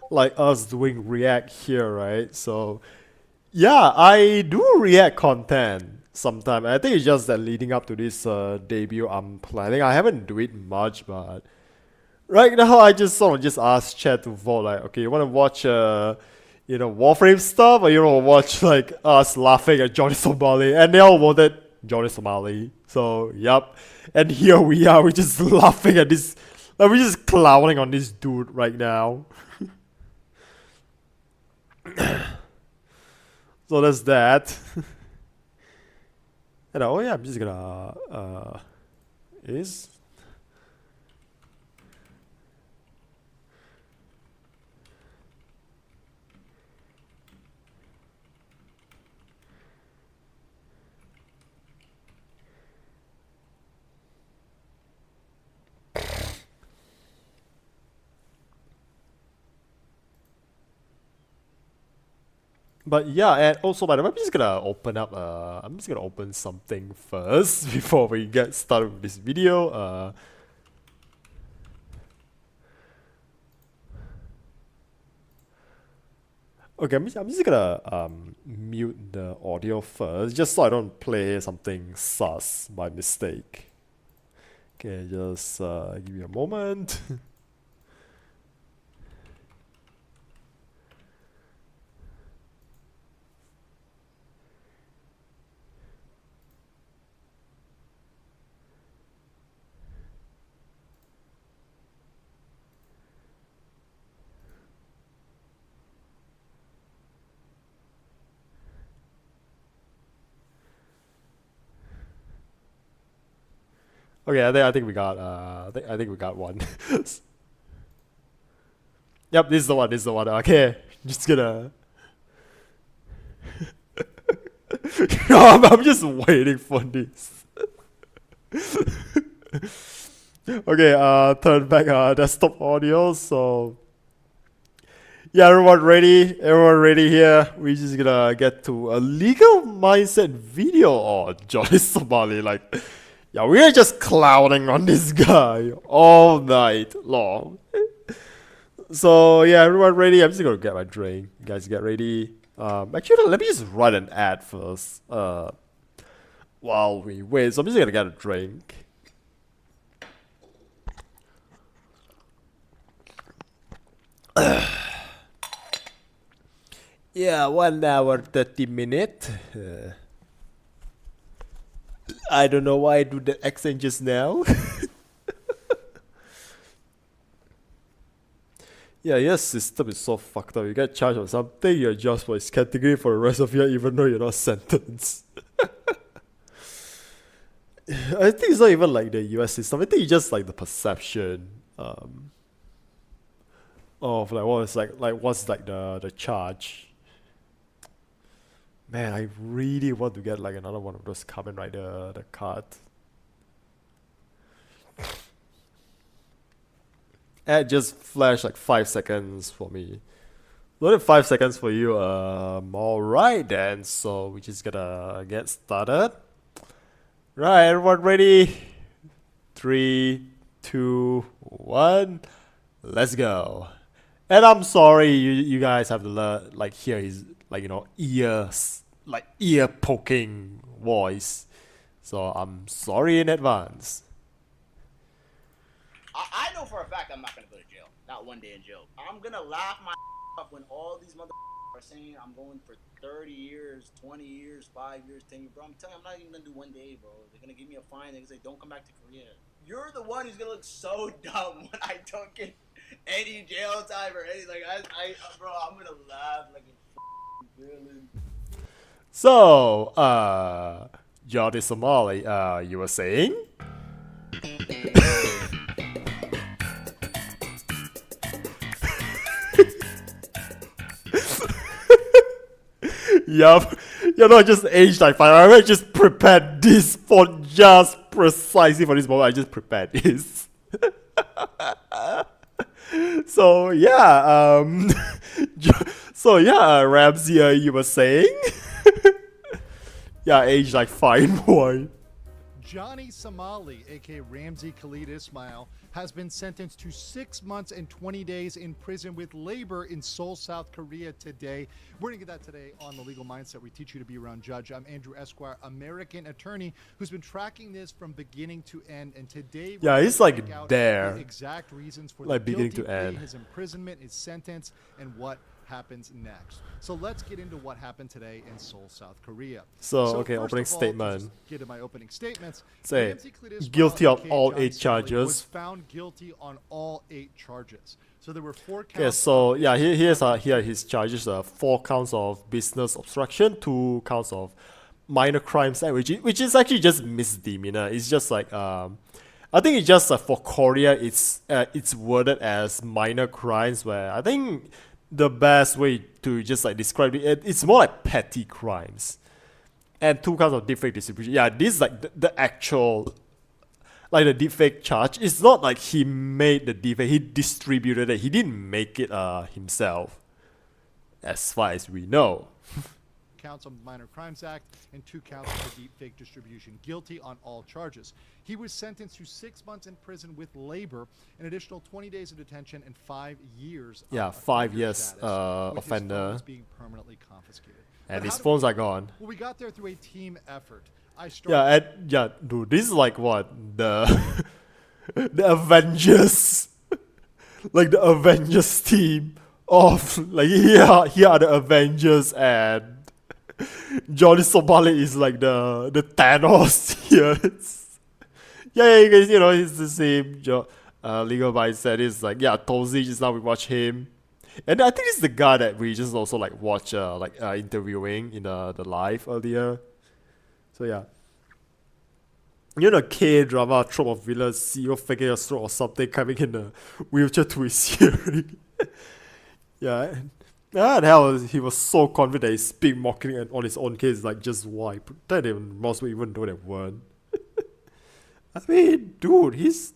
like us doing react here, right? So yeah, I do react content sometime. I think it's just that leading up to this debut, I'm planning. I haven't do it much, but right now I just sort of just asked chat to vote. Like, okay, you want to watch Warframe stuff, or you want to watch like us laughing at Johnny Somali? And they all voted Johnny Somali. So yup, and here we are. We're just laughing at this. Like, we're just clowning on this dude right now. So that's that. And oh yeah, I'm just gonna is But yeah, and also by the way, I'm just gonna open something first before we get started with this video. Okay, I'm just gonna mute the audio first, just so I don't play something sus by mistake. Okay, just give me a moment. Okay, I think we got I think we got one. Yep, this is the one. This is the one. Okay, just gonna. No, I'm just waiting for this. Okay, turn back desktop audio. So yeah, everyone ready? Everyone ready here? We're just gonna get to a legal mindset video on Johnny Somali. Like, yeah, we're just clowning on this guy all night long. So yeah, everyone ready? I'm just gonna get my drink. You guys get ready. Actually, let me just write an ad first. While we wait, so I'm just gonna get a drink. Yeah, 1 hour 30 minutes. I don't know why I do the accent just now. Yeah, your system is so fucked up. You get charged for something, you adjust for its category for the rest of your even though you're not sentenced. I think it's not even like the US system. I think it's just like the perception of like what's the charge. Man, I really want to get like another one of those Kamen Rider the card. Ad just flashed like 5 seconds for me. Only 5 seconds for you. Alright then, so we just gotta get started. Right, everyone ready? 3, 2, 1, let's go. And I'm sorry you guys have to learn like hear his like ear poking voice. So I'm sorry in advance. I know for a fact I'm not gonna go to jail. Not one day in jail. I'm gonna laugh my off when all these motherfuckers are saying I'm going for 30 years, 20 years, 5 years, 10 years. Bro, I'm telling you, I'm not even gonna do 1 day, bro. They're gonna give me a fine. They're gonna say, don't come back to Korea. You're the one who's gonna look so dumb when I don't get any jail time or anything. Like, bro, I'm gonna laugh like a villain. So, Johnny Somali, you were saying? Yup, you're not just aged like 5. I just prepared this for just precisely for this moment. I just prepared this. So yeah, Ramsey, you were saying? Yeah, Yeah, age like fine boy. Johnny Somali, aka Ramzi Khalid Ismail, has been sentenced to 6 months and 20 days in prison with labor in Seoul, South Korea today. We're going to get that today on The Legal Mindset. We teach you to be your own judge. I'm Andrew Esquire, American attorney who's been tracking this from beginning to end. And today, Yeah, we're he's gonna like break out there. the exact reasons for Like the beginning guilty to plea, end. his imprisonment, his sentence, and what happens next. So let's get into what happened today in Seoul, South Korea. So, okay, first opening of all, statement. to just get to my opening statements. Say, Ramzi Khalid Ismail, guilty of aka all Johnny 8 Somali, charges. was found guilty on all 8 charges. So there were 4 counts. Okay, so of yeah, business here are his charges. 4 counts of business obstruction, 2 counts of minor crimes, which is actually just misdemeanor. It's just like I think it's just for Korea, it's worded as minor crimes. Where I think the best way to just like describe it, it's more like petty crimes. And 2 counts of deepfake distribution. Yeah, this is like the actual, like the deepfake charge. It's not like he made the deepfake, he distributed it. He didn't make it himself, as far as we know. counts on the Minor Crimes Act and 2 counts for deepfake distribution. Guilty on all charges. He was sentenced to 6 months in prison with labor, an additional 20 days of detention, and 5 years. Yeah, of 5 offender years status, with his offender. phones being permanently confiscated. And But his how did phones we are get gone. there? Well, we got there through a team effort. I Yeah, started. and yeah, dude, this is like what the the Avengers, like the Avengers team of like here are the Avengers, and Johnny Somali is like the Thanos here. Yeah, you guys, it's the same. Legal Mindset is like, yeah, Tozy, just now we watch him. And I think it's the guy that we just also like watch interviewing in the live earlier. So yeah. K-drama trope of villain CEO faking a stroke or something, coming in a wheelchair to his hearing. Yeah. And hell, he was so confident he's speak mocking on his own case, like just why? That most people even know they weren't. I mean, dude, he's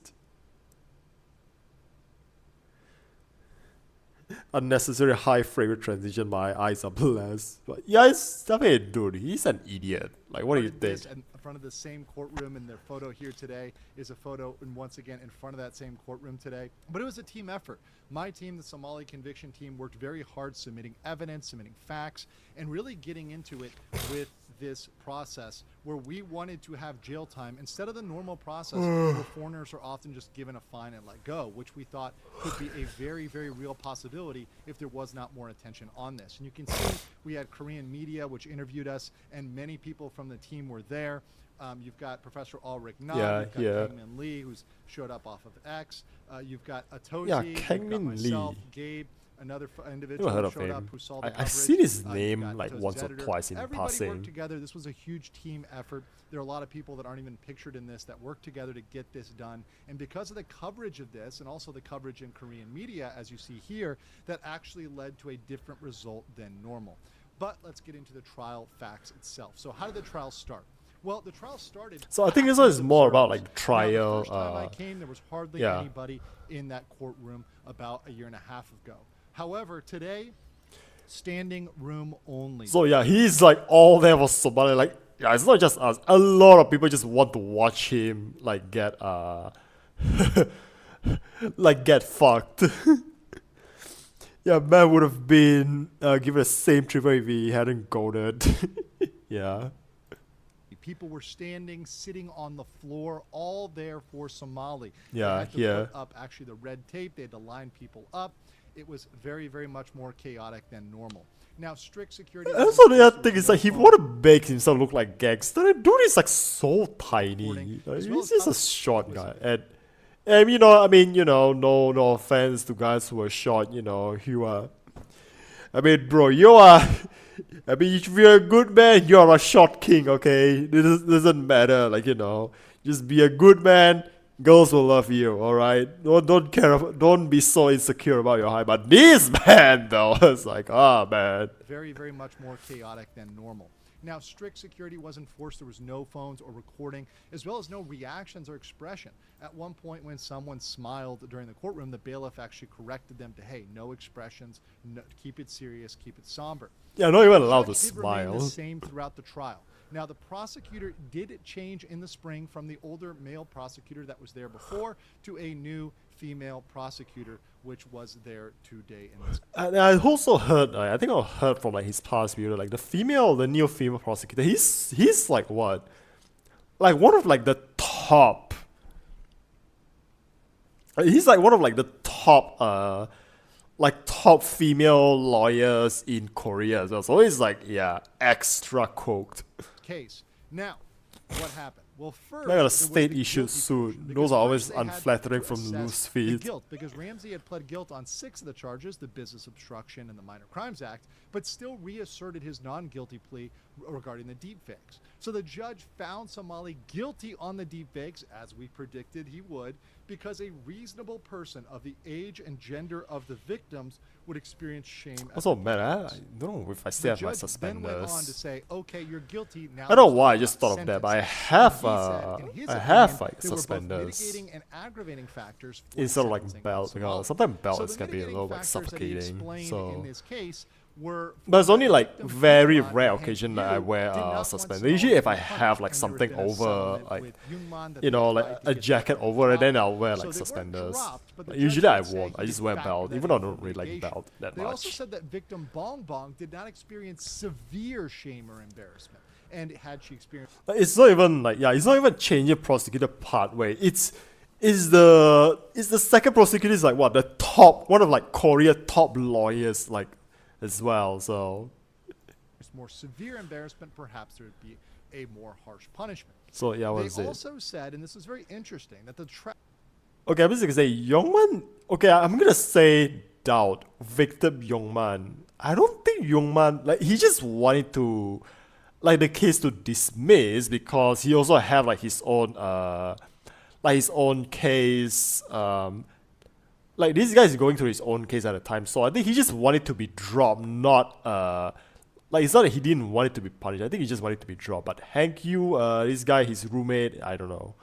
unnecessary high frame rate transition. My eyes are blessed. But yeah, I mean, dude, he's an idiot. Like, what do you think? In front of the same courtroom, and their photo here today is a photo, and once again in front of that same courtroom today. But it was a team effort. My team, the Somali conviction team, worked very hard submitting evidence, submitting facts, and really getting into it with this process where we wanted to have jail time instead of the normal process where foreigners are often just given a fine and let go, which we thought could be a very, very real possibility if there was not more attention on this. And you can see we had Korean media which interviewed us, and many people from the team were there. You've got Professor Ulrich Nam, you've got Kangmin Lee, who's showed up off of X. You've got Atozi, Yeah, you've got Kangmin myself, Lee. Gabe, another individual Never heard who of showed up him. who saw the I've coverage. seen his You've name got like Atozi's once or editor. twice in Everybody passing. worked together. This was a huge team effort. There are a lot of people that aren't even pictured in this that worked together to get this done. And because of the coverage of this, and also the coverage in Korean media, as you see here, that actually led to a different result than normal. But let's get into the trial facts itself. So how did the trial start? Well, the trial started. So I think this one is more about like Now, the trial. first time I came, there was hardly yeah. anybody in that courtroom about a year and a half ago. However, today, standing room only. So yeah, he's like all there for somebody. Like, yeah, it's not just us. A lot of people just want to watch him like get like get fucked. Yeah, man would have been given the same treatment if he hadn't goaded. Yeah. People were standing, sitting on the floor, all there for Somali. Yeah, they had to yeah. put up actually the red tape. They had to line people up. It was very, very much more chaotic than normal. Now, strict security. Also, the other thing is like he want to make himself look like gangster. The dude is like so tiny. Like, as well he's as just a public short was guy, it? and no offense to guys who are short. You are. I mean, bro, you are. I mean, if you're a good man, you are a short king. Okay, it doesn't matter. Like just be a good man. Girls will love you. All right. Don't be so insecure about your height. But this man, though, it's like, man. Very, very much more chaotic than normal. Now, strict security was enforced. There was no phones or recording, as well as no reactions or expression. At one point, when someone smiled during the courtroom, the bailiff actually corrected them to, hey, no expressions, no, keep it serious, keep it somber. Yeah, not even allowed to Judge did remain smile. the same throughout the trial. Now, the prosecutor did change in the spring from the older male prosecutor that was there before to a new female prosecutor, which was there today in this. And I also heard, I think I heard from like his past video, like the new female prosecutor, he's like what? Like one of like the top. He's like one of like the top, top female lawyers in Korea as well. So he's like, yeah, extra coked. Case. Now, what happened? Well, first, They got a there was state the issued guilty suit. portion, Those because are always first they had unflattering to from assess loose the feet. guilt, because Ramsey had pled guilt on 6 of the charges, the business obstruction and the Minor Crimes Act, but still reasserted his non-guilty plea regarding the deepfakes. So the judge found Somali guilty on the deepfakes, as we predicted he would, because a reasonable person of the age and gender of the victims would experience shame. Also, man, I don't know if I still The have my judge then went on to suspenders. say, okay, you're guilty. Now I don't know let's why I talk just about thought of that, but I sentencing. have, He said, in his I opinion, have, like, there were both suspenders. mitigating and aggravating factors for Instead of like sentencing belt, of because Somali. sometimes belt So is the gonna be a mitigating little like factors that he suffocating. explained So in this case were there's only like victim very Yungman rare and occasion that I Yu wear did not want suspenders. Somali Usually to if be I punished, have like and there something had been a over settlement like with Yungman that you they know tried like to a get jacket them over it, then dropped. I'll wear So like they weren't suspenders. dropped, but the But judge usually I did say won't. I he just did wear factor belt, that even though I in don't for really like mitigation. belt that They also much. said that victim Bong Bong did not experience severe shame or embarrassment, and had she experienced Like, it's not even like it's not even changing prosecutor part way. It's the second prosecutor is like what, the top one of like Korea top lawyers like as well. So more severe embarrassment, perhaps there would be a more harsh punishment. so yeah, what is They it? also said, and this is very interesting, that the Okay, I'm just gonna say Youngman. Okay, I'm gonna say doubt victim Youngman. I don't think Youngman like he just wanted to like the case to dismiss because he also have like his own case. Like this guy is going through his own case at the time, so I think he just wanted to be dropped, not like it's not that he didn't want it to be punished. I think he just wanted to be dropped. But Hank Yu, this guy, his roommate, I don't know.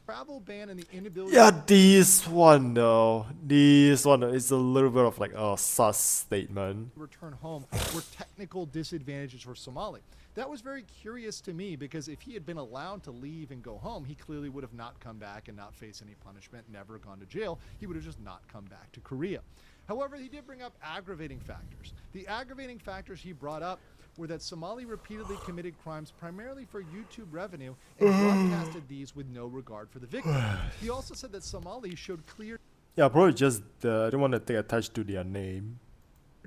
travel ban and the inability Yeah, this one though. This one is a little bit of like a sus statement. to return home were technical disadvantages for Somali. That was very curious to me, because if he had been allowed to leave and go home, he clearly would have not come back and not faced any punishment, never gone to jail. He would have just not come back to Korea. However, he did bring up aggravating factors. The aggravating factors he brought up were that Somali repeatedly committed crimes primarily for YouTube revenue and broadcasted these with no regard for the victim. He also said that Somali showed clear Yeah, probably just I don't want to take attached to their name.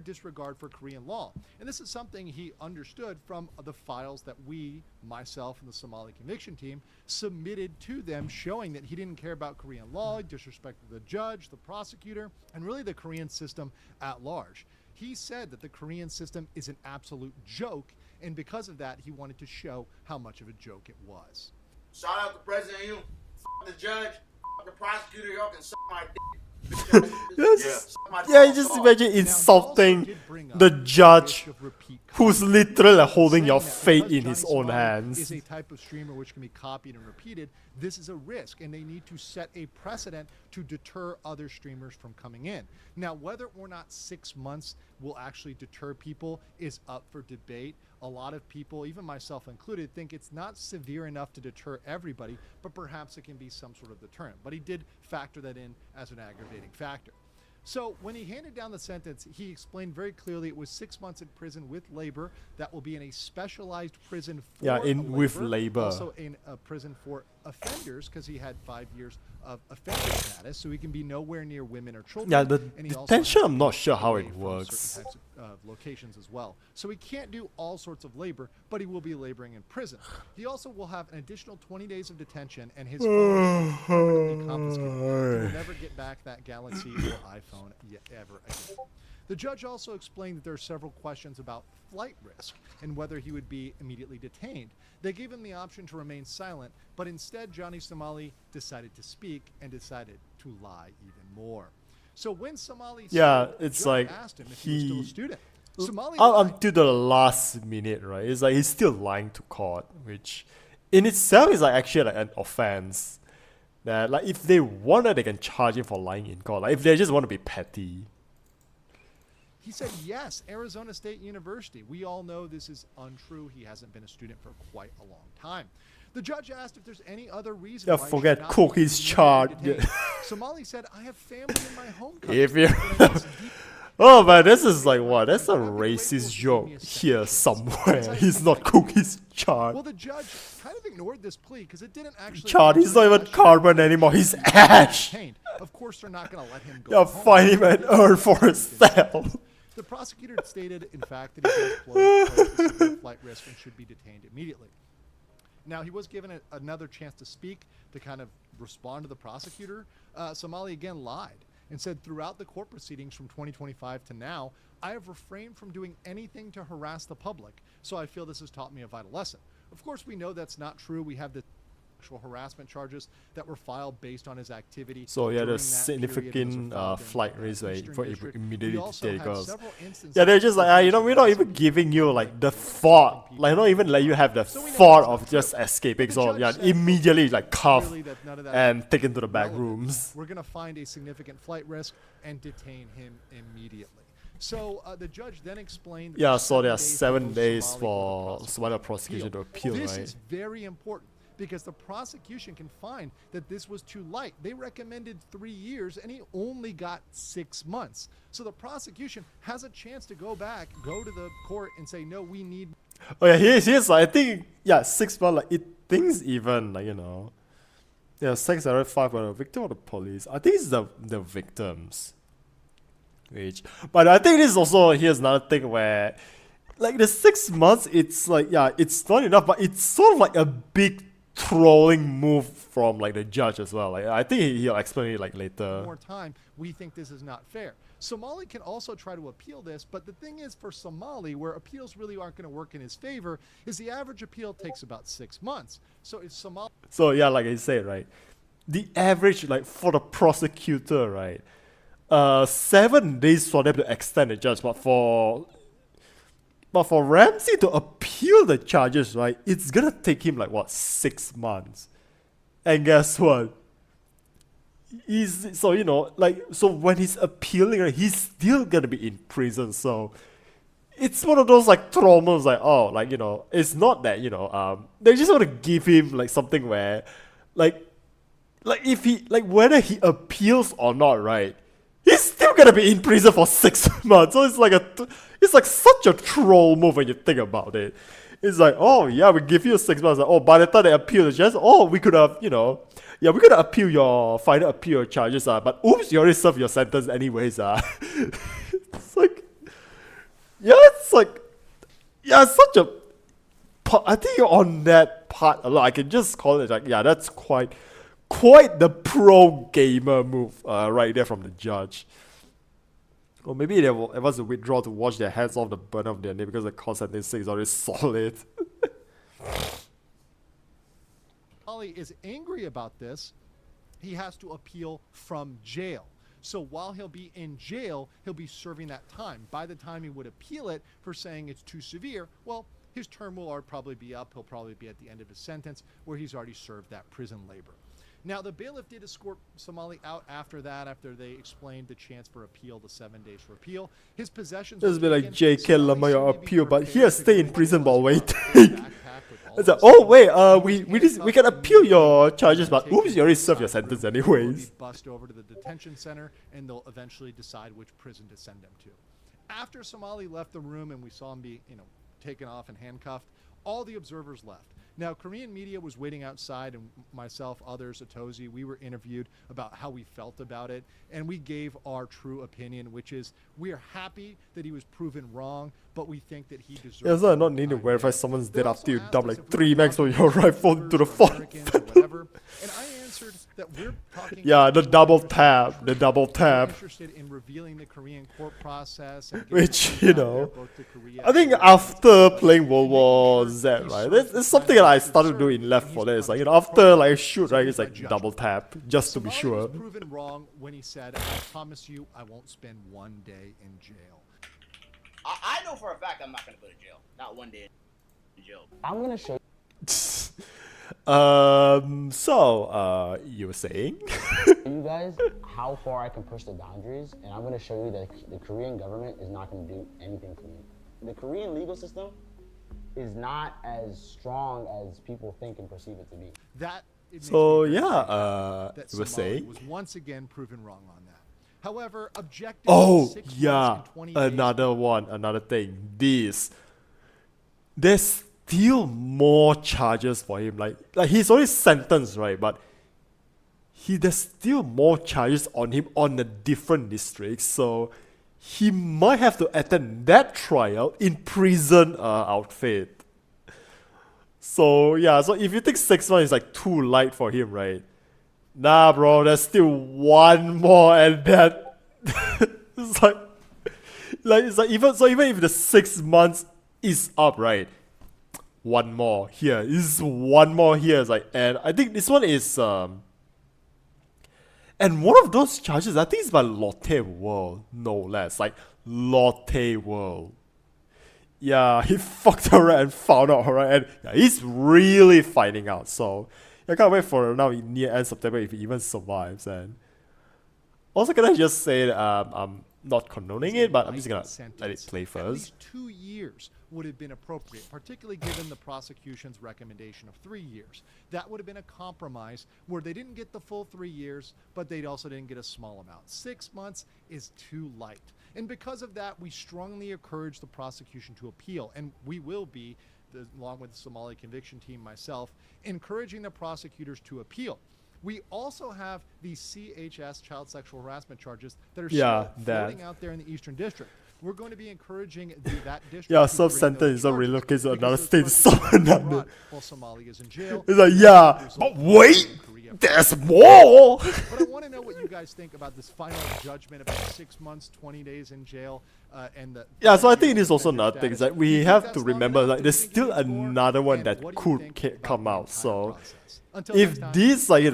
disregard for Korean law. And this is something he understood from the files that we, myself and the Somali conviction team, submitted to them, showing that he didn't care about Korean law, he disrespected the judge, the prosecutor, and really the Korean system at large. He said that the Korean system is an absolute joke, and because of that, he wanted to show how much of a joke it was. Shout out to President Yoon. The judge, the prosecutor, y'all can suck my dick. Yes. Suck my Yeah, dick just off. imagine Now, he also insulting did bring up the the judge issue of repeat who's content. literally holding Saying your that fate because in his Johnny own Somali hands. is a type of streamer which can be copied and repeated. This is a risk, and they need to set a precedent to deter other streamers from coming in. Now, whether or not 6 months will actually deter people is up for debate. A lot of people, even myself included, think it's not severe enough to deter everybody, but perhaps it can be some sort of deterrent. But he did factor that in as an aggravating factor. So when he handed down the sentence, he explained very clearly it was 6 months in prison with labor. That will be in a specialized prison for Yeah, with labor. Also in a prison for offenders, because he had 5 years of offender status, so he can be nowhere near women or children. Yeah, the and he also detention, has to I'm not be sure how away it from works. certain types of locations as well. So he can't do all sorts of labor, but he will be laboring in prison. He also will have an additional 20 days of detention, and his phone will be permanently confiscated. He will never get back that Galaxy or iPhone ever again. The judge also explained that there are several questions about flight risk and whether he would be immediately detained. They gave him the option to remain silent, but instead Johnny Somali decided to speak and decided to lie even more. So when Somali Yeah, spoke, the it's judge like asked him if he was still a he- student. Somali lied. Until the last minute, right? It's like he's still lying to court, which in itself is like actually like an offense. That like if they wanted, they can charge him for lying in court. Like if they just want to be petty. He said, yes, Arizona State University. We all know this is untrue. He hasn't been a student for quite a long time. The judge asked if there's any other reason Yeah, why he forget should not Cook, be he's immediately charged. detained. Somali said, I have family in my home country. If you but I miss deep Oh man, this is like what? That's a racist joke here somewhere. He's not Cook, he's Chard. Well, the judge kind of ignored this plea because it didn't actually. Chard, he's not even Carbon anymore, he's Ash. Detained. Of course, they're not going to let him go. Yeah, home. find him an urn for himself. The prosecutor stated, in fact, that he does pose a severe flight risk and should be detained immediately. Now, he was given another chance to speak to kind of respond to the prosecutor. Somali again lied and said, throughout the court proceedings from 2025 to now, I have refrained from doing anything to harass the public, so I feel this has taught me a vital lesson. Of course, we know that's not true. We have the sexual harassment charges that were filed based on his activity. So yeah, during there's that period significant as a flight risk Eastern for District. immediately We also detained have because several instances yeah, they're just like, you know, we're not even giving you like the thought, like not even let you have the thought of just escaping. So yeah, immediately like cuff Clearly that none of that and taken to the back relevant. rooms. We're going to find a significant flight risk and detain him immediately. So the judge then explained. Yeah, so there are 7 for days Somali for the Somali prosecution to appeal, This right? is very important because the prosecution can find that this was too light. They recommended 3 years and he only got 6 months. So the prosecution has a chance to go back, go to the court and say, no, we need. Oh yeah, here's like, I think, yeah, 6 months, like it thinks even, like, you know, yeah, 6 out of 5 are the victim or the police. I think it's the victims. But I think this is also, here's another thing where, like the 6 months, it's like, yeah, it's not enough, but it's sort of like a big trolling move from like the judge as well. Like I think he'll explain it like later. More time, we think this is not fair. Somali can also try to appeal this, but the thing is for Somali, where appeals really aren't going to work in his favor, is the average appeal takes about 6 months. So if Somali So yeah, like I said, right, the average, like for the prosecutor, right, 7 days for them to extend the judge, but for Ramsey to appeal the charges, right, it's gonna take him like what, 6 months. And guess what? So you know, like, so when he's appealing, right, he's still gonna be in prison. So it's one of those like traumas, like, oh, like, you know, it's not that, you know, they just want to give him like something where, like if he, like whether he appeals or not, right, he's still gonna be in prison for 6 months. So it's like it's like such a troll move when you think about it. It's like, oh yeah, we give you 6 months. Like, oh, by the time they appeal the judge, oh, we could have, you know, yeah, we're gonna appeal your final appeal charges, but oops, you already served your sentence anyways. It's like, yeah, it's like, yeah, it's such a. I think on that part alone, I can just call it like, yeah, that's quite the pro gamer move right there from the judge. Or maybe they want to withdraw to wash their hands off the burn of their name because the court sentence is already solid. Somali is angry about this, he has to appeal from jail. So while he'll be in jail, he'll be serving that time. By the time he would appeal it for saying it's too severe, well, his term will probably be up. He'll probably be at the end of his sentence where he's already served that prison labor. Now, the bailiff did escort Somali out after that, after they explained the chance for appeal, the 7 days for appeal. His possessions. Just be like, taken. JK, Somali Lama, your said he'd be appeal, but prepared here, to stay in go prison while with his waiting. backpack with all It's his like, oh stuff. wait, we can appeal your charges, but oops, you already served your sentence He'll be anyways. bussed over to the detention center, and they'll eventually decide which prison to send him to. After Somali left the room and we saw him be, taken off and handcuffed, all the observers left. Now, Korean media was waiting outside, and myself, others, Atozi, we were interviewed about how we felt about it, and we gave our true opinion, which is we are happy that he was proven wrong, but we think that he deserves. Yeah, so I don't need to verify someone's dead after you dump like us if 3 we were max on talking your about rifle into the Vtubers or front. Americans or whatever, and I answered that we're talking. Yeah, the about double people tap, who the are double tap. interested in revealing the Korean court process, and Which, getting you people out know, there both to Korea I think and after to playing World making War sure Z, he right, served that's the it's something time that I he should started serve, doing Left and 4 he's Dead. It's like, punished after like a appropriately. shoot, So right, he's it's like my double judgment. tap, just to be Somali sure. was proven wrong when he said, "I promise you, I won't spend 1 day in jail." I know for a fact I'm not gonna go to jail. Not 1 day in jail. I'm gonna show You were saying? You guys how far I can push the boundaries, and I'm going to show you that the Korean government is not going to do anything for me. The Korean legal system is not as strong as people think and perceive it to be. That it makes So, me very yeah, sad that you were Somali saying? was once again proven wrong on that. However, objective Oh, 6 months yeah. and 20 days Another thing. There's still more charges for him. Like he's already sentenced, right? But there's still more charges on him on a different district. So he might have to attend that trial in prison outfit. So yeah, so if you think 6 months is like too light for him, right? Nah, bro, there's still one more, and that it's like even if the 6 months is up, right? One more here. Is one more here. It's like, and I think this one is and one of those charges, I think it's by Lotte World, no less. Like Lotte World. Yeah, he fucked around and found out, right? And yeah, he's really finding out. So I can't wait for now near end September if he even survives. And also, can I just say that I'm not condoning it, but I'm just gonna let it play At first. least 2 years would have been appropriate, particularly given the prosecution's recommendation of 3 years. That would have been a compromise where they didn't get the full 3 years, but they also didn't get a small amount. 6 months is too light. And because of that, we strongly encourage the prosecution to appeal, and we will be, along with the Somali conviction team, myself, encouraging the prosecutors to appeal. We also have the CHS, child sexual harassment charges, that are Yeah, still that. floating out there in the Eastern District. We're going to be encouraging that district. Yeah, to sub-sentence bring those is not charges relocated to because another those state, charges so are being another. brought while Somali is in jail. It's like, yeah, but wait, there's more. But I want to know what you guys think about this final judgment about 6 months, 20 days in jail, and the. Yeah, so I think it is also offender another thing. Is status. like Do you we think have that's to long remember, enough? like Do you there's think still you need more? another one And that what do you could think about come the out. entire So process? Until next if time. these, like so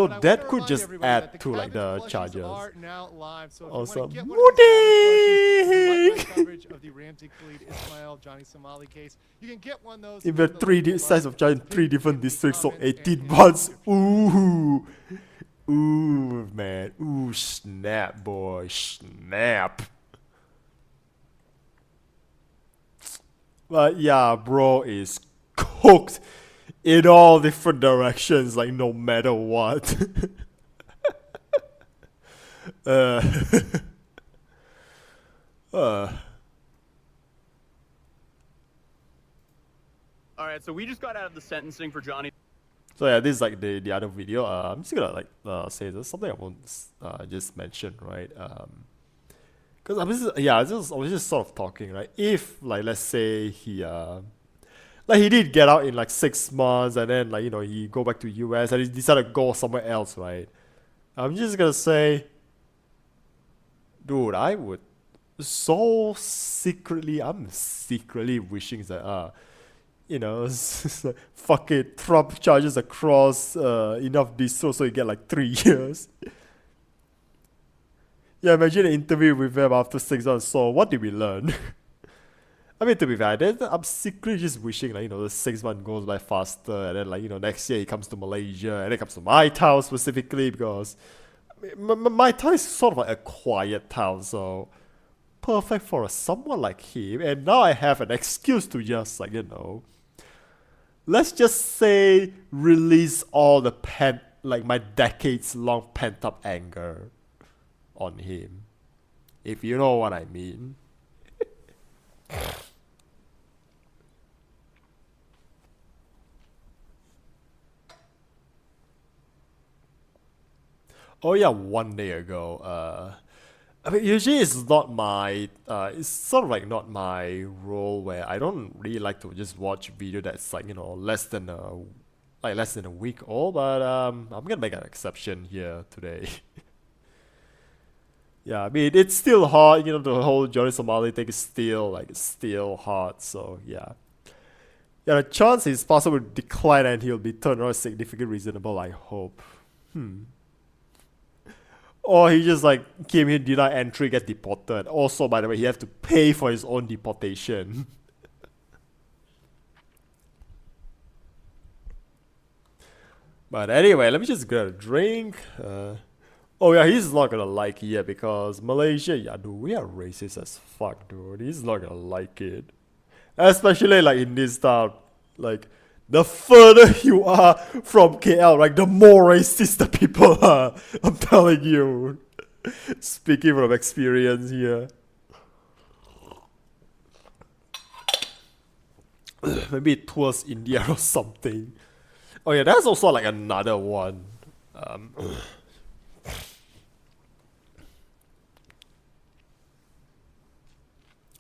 But I that wanna could remind just everybody that add the to like Cabbage the Collections charges. are now live, so if you Also, wanna get one of these Cabbage Collections, if you like my coverage of the Ramsey Khalid Ismail Johnny Somali case, you can get one of those. If Go the to the three link size below. of charge in Pin 3 it different in the districts, so comments and 18 in the months. description. Ooh, man, ooh, snap, boy, snap. But yeah, bro is cooked in all different directions, like no matter what. uh, uh. All right, so we just got out of the sentencing for Johnny. So yeah, this is like the other video. I'm just gonna like say this something I won't just mention, right? Because I was just sort of talking, right? If like let's say he like he did get out in like 6 months, and then like he go back to US and he decided to go somewhere else, right? I'm just gonna say, dude, I would I'm secretly wishing that it's just like, fuck it, Trump charges across enough distro so you get like 3 years. Yeah, imagine an interview with him after 6 months. So what did we learn? I mean, to be fair, I'm secretly just wishing like the 6 months goes by faster, and then like next year he comes to Malaysia, and then comes to my town specifically, because my town is sort of like a quiet town, so perfect for someone like him. And now I have an excuse to just like let's just say release all the my decades long pent up anger on him, if you know what I mean. Oh yeah, 1 day ago, I mean, usually it's not my, it's sort of like not my role, where I don't really like to just watch video that's like, less than a week old, but I'm gonna make an exception here today. Yeah, I mean, it's still hard, the whole Johnny Somali thing is still hard, so yeah. Yeah, the chance is possible to decline and he'll be turned around significantly reasonable, I hope. Or he just like came here, denied entry, get deported. Also, by the way, he have to pay for his own deportation. But anyway, let me just get a drink. Oh yeah, he's not gonna like it yet because Malaysia, yeah, dude, we are racist as fuck, dude. He's not gonna like it. Especially like in this town, like the further you are from KL, like the more racist the people are. I'm telling you. Speaking from experience here. Maybe towards India or something. Oh yeah, that's also like another one.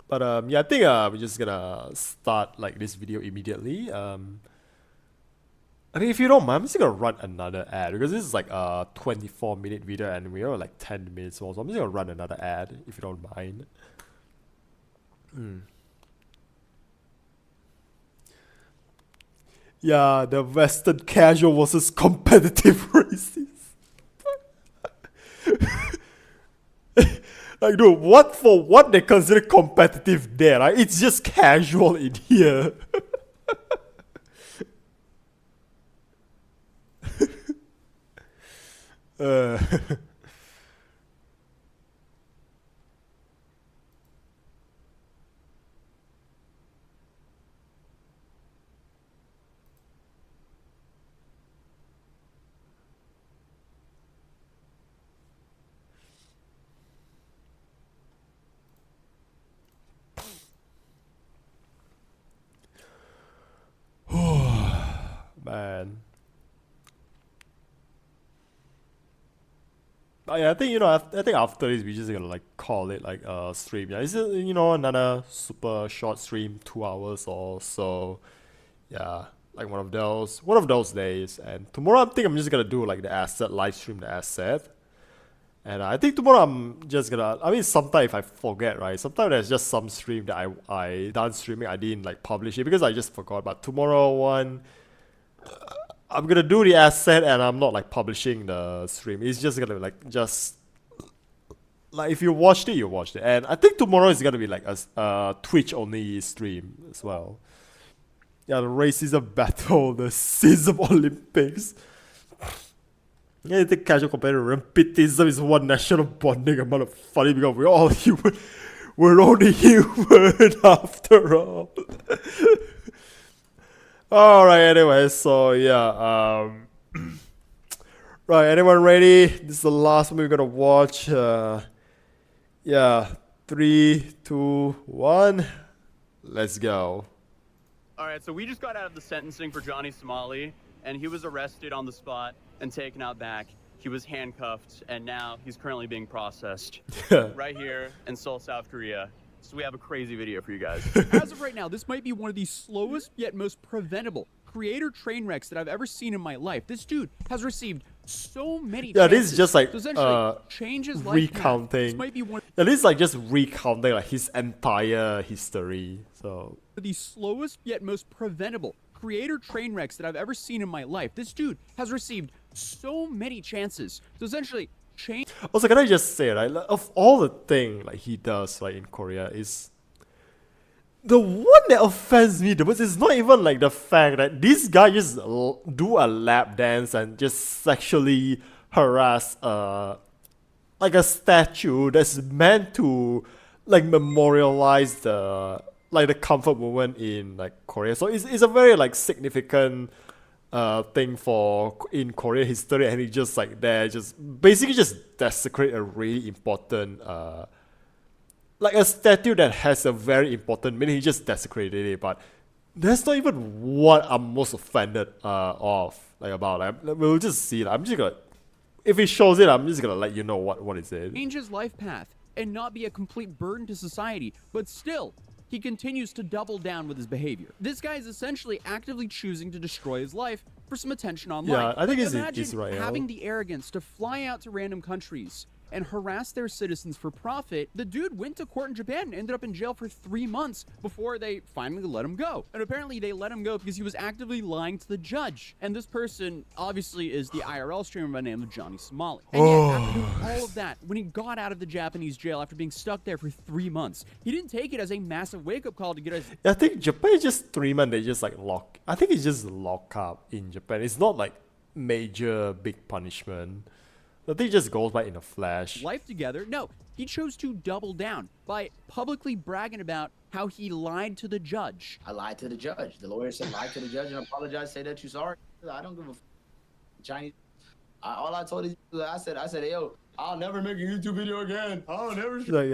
But yeah, I think we're just gonna start like this video immediately. I mean, if you don't mind, I'm just gonna run another ad because this is like a 24-minute video and we are like 10 minutes long, so I'm just gonna run another ad if you don't mind. Yeah, the Western casual versus competitive racist. Like, dude, what they consider competitive there, right? It's just casual in here. uh. Man. Yeah, I think, you know, I think after this we're just gonna like call it like a stream. Yeah, it's you know, another super short stream, 2 hours or so. Yeah, like one of those days. And tomorrow I think I'm just gonna do like the asset, live stream the asset. And I think tomorrow I'm just gonna, I mean, sometimes if I forget, right? Sometimes there's just some stream that I done streaming, I didn't like publish it because I just forgot. But tomorrow one, I'm gonna do the asset and I'm not like publishing the stream. It's just gonna be like, just like if you watched it, you watched it. And I think tomorrow is gonna be like a Twitch only stream as well. Yeah, the racism battle, the Sism Olympics. Yeah, I think casual competitive rampitism is one national bonding amount of funny because we're all human. We're only human after all. Alright, anyway, so yeah, right, anyone ready? This is the last one we're gonna watch. Yeah, 3, 2, 1, let's go. All right, so we just got out of the sentencing for Johnny Somali, and he was arrested on the spot and taken out back. He was handcuffed, and now he's currently being processed right here in Seoul, South Korea. So we have a crazy video for you guys. As of right now, this might be one of the slowest yet most preventable creator train wrecks that I've ever seen in my life. This dude has received so many Yeah, chances this is just like to essentially change his life. recounting. This might be one Yeah, this is like just recounting like his entire history. So of the slowest yet most preventable creator train wrecks that I've ever seen in my life. This dude has received so many chances to essentially change. also, can I just say, right, like, of all the thing like he does like in Korea, is the one that offends me the most is not even like the fact that this guy just do a lap dance and just sexually harass like a statue that's meant to like memorialize the like the comfort movement in like Korea. So it's a very like significant thing for in Korean history, and he just like there just basically just desecrate a really important like a statue that has a very important meaning. He just desecrated it, but that's not even what I'm most offended of like about. Like, we'll just see. I'm just gonna, if he shows it, I'm just gonna let you know what is it. Change his life path and not be a complete burden to society, but still he continues to double down with his behavior. This guy is essentially actively choosing to destroy his life for some attention online. Yeah, I think it's Imagine Israel. having the arrogance to fly out to random countries and harass their citizens for profit. The dude went to court in Japan and ended up in jail for 3 months before they finally let him go. And apparently they let him go because he was actively lying to the judge. And this person obviously is the IRL streamer by the name of Johnny Somali. And yet, after doing all of that, when he got out of the Japanese jail after being stuck there for 3 months, he didn't take it as a massive wake-up call to get us. I think Japan is just 3 months. They just like lock. I think it's just lock up in Japan. It's not like major big punishment. The thing just goes by in a flash. life together. No, he chose to double down by publicly bragging about how he lied to the judge. I lied to the judge. The lawyer said lie to the judge and apologize, say that you're sorry. I don't give a Chinese. All I told is I said, hey, yo, I'll never make a YouTube video again. I'll never. Like,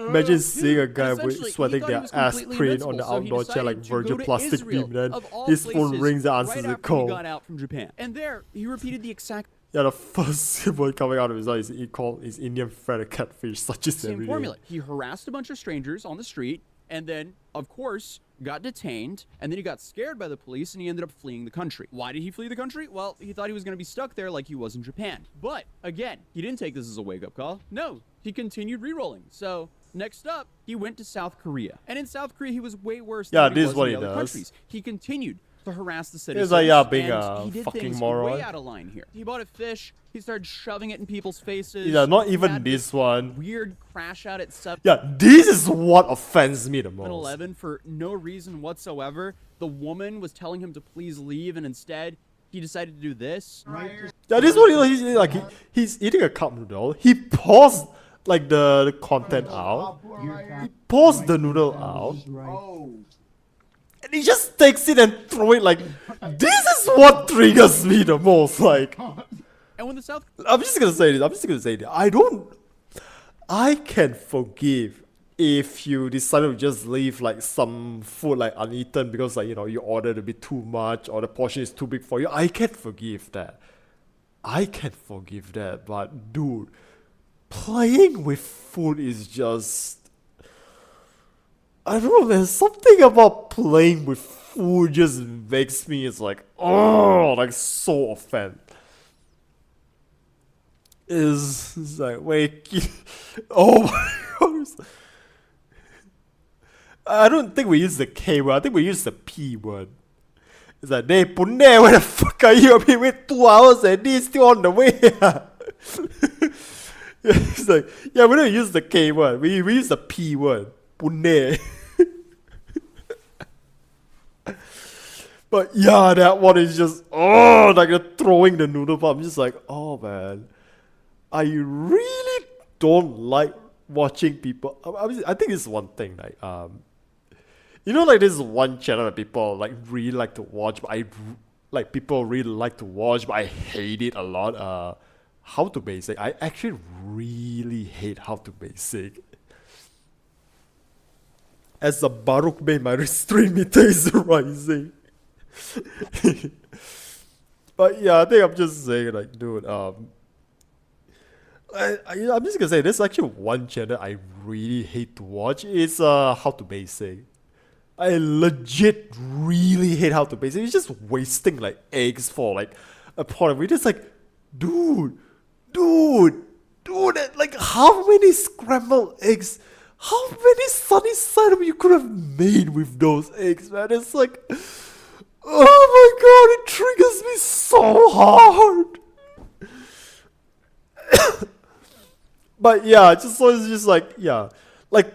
imagine seeing a guy with Essentially, sweating he thought he their was ass completely print on the invincible, so he outdoor chair like decided to go Virgin to plastic Israel, beam. Then of all his phone places, rings and right answers the after call. he got out from Japan. And there, he repeated the exact Yeah, the first word coming out of his mouth is he called his Indian friend a catfish, such as same every day. formula. He harassed a bunch of strangers on the street, and then, of course, got detained, and then he got scared by the police, and he ended up fleeing the country. Why did he flee the country? Well, he thought he was going to be stuck there like he was in Japan. But, again, he didn't take this as a wake-up call. No, he continued re-rolling. So, next up, he went to South Korea. And in South Korea, he was way worse Yeah, than this he is was what in the he other does. countries. He continued to harass the He's citizens, like, yeah, being and a he did fucking things moron. way out of line here. He bought a fish, he started shoving it in people's faces. Yeah, not He even had this one. weird crash out at 7 Yeah, this is what offends me the most. 11 for no reason whatsoever. The woman was telling him to please leave, and instead, he decided to do this. Yeah, this one he's like he's eating a cup noodle. He paused like the content out. He paused the noodle out. And he just takes it and throw it like this is what triggers me the most. Like And when the South I'm just gonna say this. I can forgive if you decided to just leave like some food like uneaten because like you ordered a bit too much or the portion is too big for you. I can forgive that. But dude, playing with food is just I don't know, there's something about playing with food just makes me it's like like so offended. It's like wait oh my god. I don't think we use the K word, I think we use the P word. It's like, hey, Punne, where the fuck are you? I've been waiting 2 hours and he's still on the way. It's like, yeah, we don't use the K word, we use the P word. Punne. But yeah, that one is just, like the throwing the noodle part. I'm just like, oh man. I really don't like watching people. I think it's one thing, like, like this one channel that people like really like to watch, but people really like to watch, but I hate it a lot. How to Basic. I actually really hate How to Basic. As a Baruch Bay, my restraint meter is rising. But yeah, I think I'm just saying, like, dude, I'm just gonna say there's actually one channel I really hate to watch. It's How to Basic. I legit really hate How to Basic. It's just wasting like eggs for like a pot of it. It's like, dude, like how many scrambled eggs, how many sunny side up you could have made with those eggs, man? It's like, oh my god, it triggers me so hard. But yeah, it's just like, yeah, like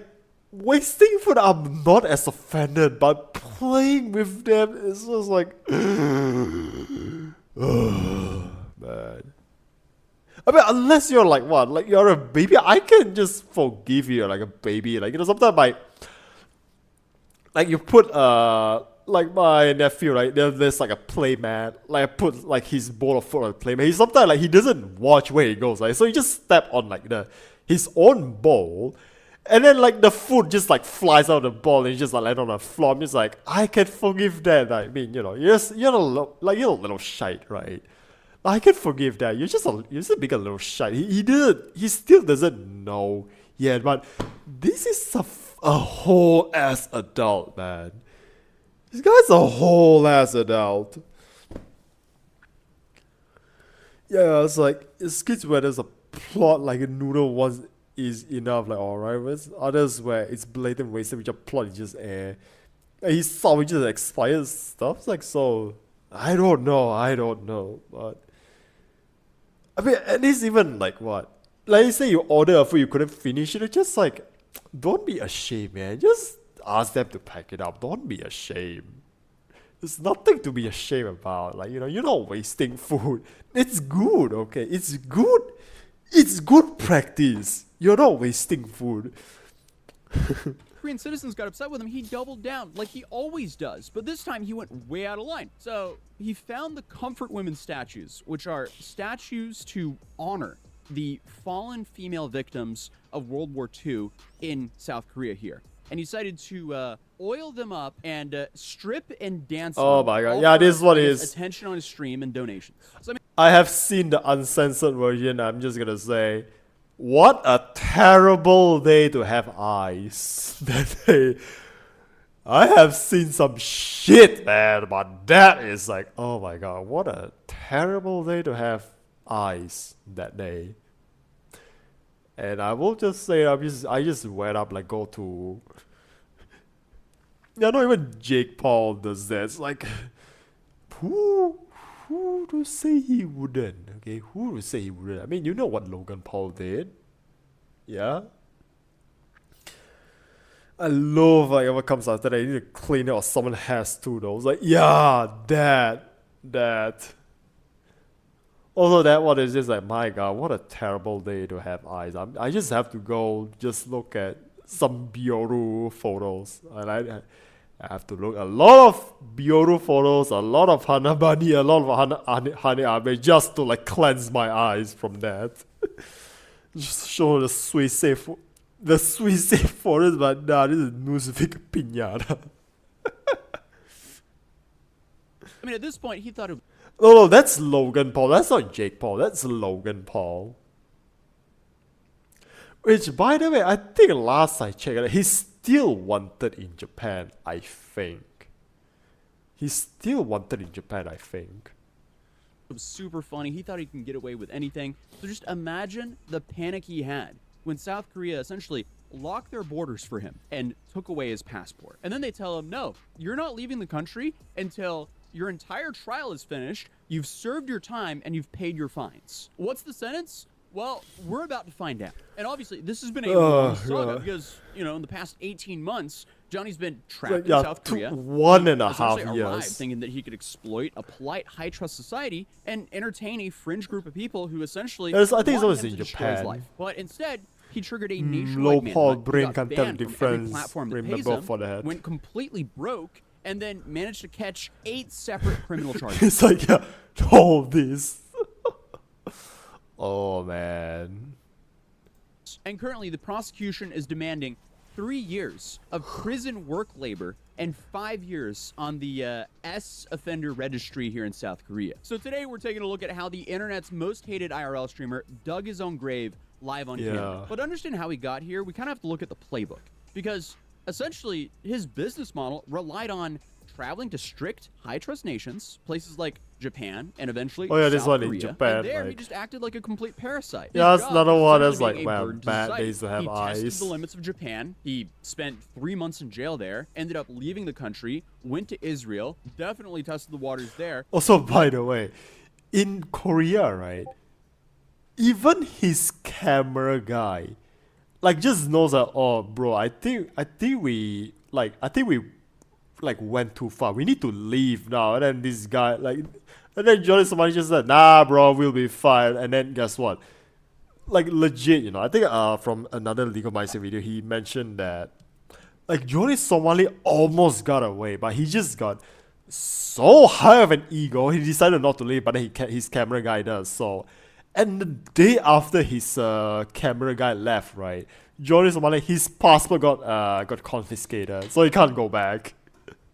wasting food, I'm not as offended, but playing with them is just like, man. I mean, unless you're like what, like you're a baby, I can just forgive you like a baby. Like sometimes like you put like my nephew, right? There's like a playmat. Like I put like his bowl of food on the playmat. He sometimes like he doesn't watch where he goes, right? So he just step on like his own bowl, and then like the food just like flies out of the bowl and it's just like land on the floor. I'm just like, I can forgive that. I mean, you're a little shite, right? I can forgive that. You're just being a little shite. He still doesn't know yet, but this is a whole ass adult, man. This guy's a whole ass adult. Yeah, it's like it's kids where there's a plot like a noodle once is enough, like alright. There's others where it's blatant wasted, which a plot is just air. And he salvages expired stuff. It's like, so I don't know, but I mean, at least even like what? Like you say you order a food you couldn't finish it, just like don't be ashamed, man. Just ask them to pack it up. Don't be ashamed. It's nothing to be ashamed about. Like, you know, you're not wasting food. It's good, okay? It's good. It's good practice. You're not wasting food. Korean citizens got upset with him, he doubled down like he always does. But this time he went way out of line. So he found the comfort women statues, which are statues to honor the fallen female victims of World War II in South Korea here. And he decided to oil them up and strip and dance. Oh my god. Yeah, this one is... attention on his stream and donations. So, I mean, I have seen the uncensored version. I'm just gonna say, what a terrible day to have eyes. That day, I have seen some shit, man, but that is like, oh my god, what a terrible day to have eyes that day. And I will just say, I just went up like go to. Yeah, not even Jake Paul does that. It's like, who to say he wouldn't? Okay, who to say he wouldn't? I mean, you know what Logan Paul did, yeah. I love like whatever comes after that. You need to clean it, or someone has to. Though, it's like, yeah, that. Also, that one is just like, my god, what a terrible day to have eyes. I just have to go just look at some Bioru photos, and I have to look a lot of Bioru photos, a lot of Hanabani, a lot of Hane just to like cleanse my eyes from that. Just show the sweet safe photos, but nah, this is Nuzvik Pinata. I mean, at this point, he thought it. No, that's Logan Paul. That's not Jake Paul. That's Logan Paul. Which, by the way, I think last I checked, he's still wanted in Japan, I think. He's still wanted in Japan, I think. It was super funny. He thought he can get away with anything. So just imagine the panic he had when South Korea essentially locked their borders for him and took away his passport. And then they tell him, no, you're not leaving the country until your entire trial is finished, you've served your time, and you've paid your fines. What's the sentence? Well, we're about to find out. And obviously, this has been a long saga because, you know, in the past 18 months, Johnny's been trapped in South Korea. 1.5 years. Arrived thinking that he could exploit a polite, high-trust society and entertain a fringe group of people who essentially I think it's want always him in to destroy his Japan. life. But instead, he triggered a nationwide low manhunt. Paul He brain got can't tell the banned from every difference. platform that pays Remember him, for that. went completely broke, and then managed to catch 8 separate criminal charges. It's like, yeah, all this. Oh, man. And currently, the prosecution is demanding 3 years of prison work labor and 5 years on the S offender registry here in South Korea. So today, we're taking a look at how the internet's most hated IRL streamer dug his own grave live on camera. But to understand how he got here, we kind of have to look at the playbook, because essentially, his business model relied on traveling to strict, high-trust nations, places like Japan, and eventually this South one Korea. in Japan. And there, he like, just acted like a complete parasite. yeah, His that's job another was one that's essentially like, being a man, burden to bad society. days to have he eyes. tested the limits of Japan. He spent 3 months in jail there, ended up leaving the country, went to Israel, definitely tested the waters there. Also, by the way, in Korea, right, even his camera guy, like, just knows that, oh, bro, I think we went too far. We need to leave now. And then this guy, like, and then Johnny somebody just said, nah, bro, we'll be fine. And then guess what? Like, legit, you know, I think from another Legal Mindset video, he mentioned that, like, Johnny Somali almost got away, but he just got so high of an ego, he decided not to leave, but then his camera guy does. So, and the day after his camera guy left, right, Johnny Somali, his passport got confiscated, so he can't go back.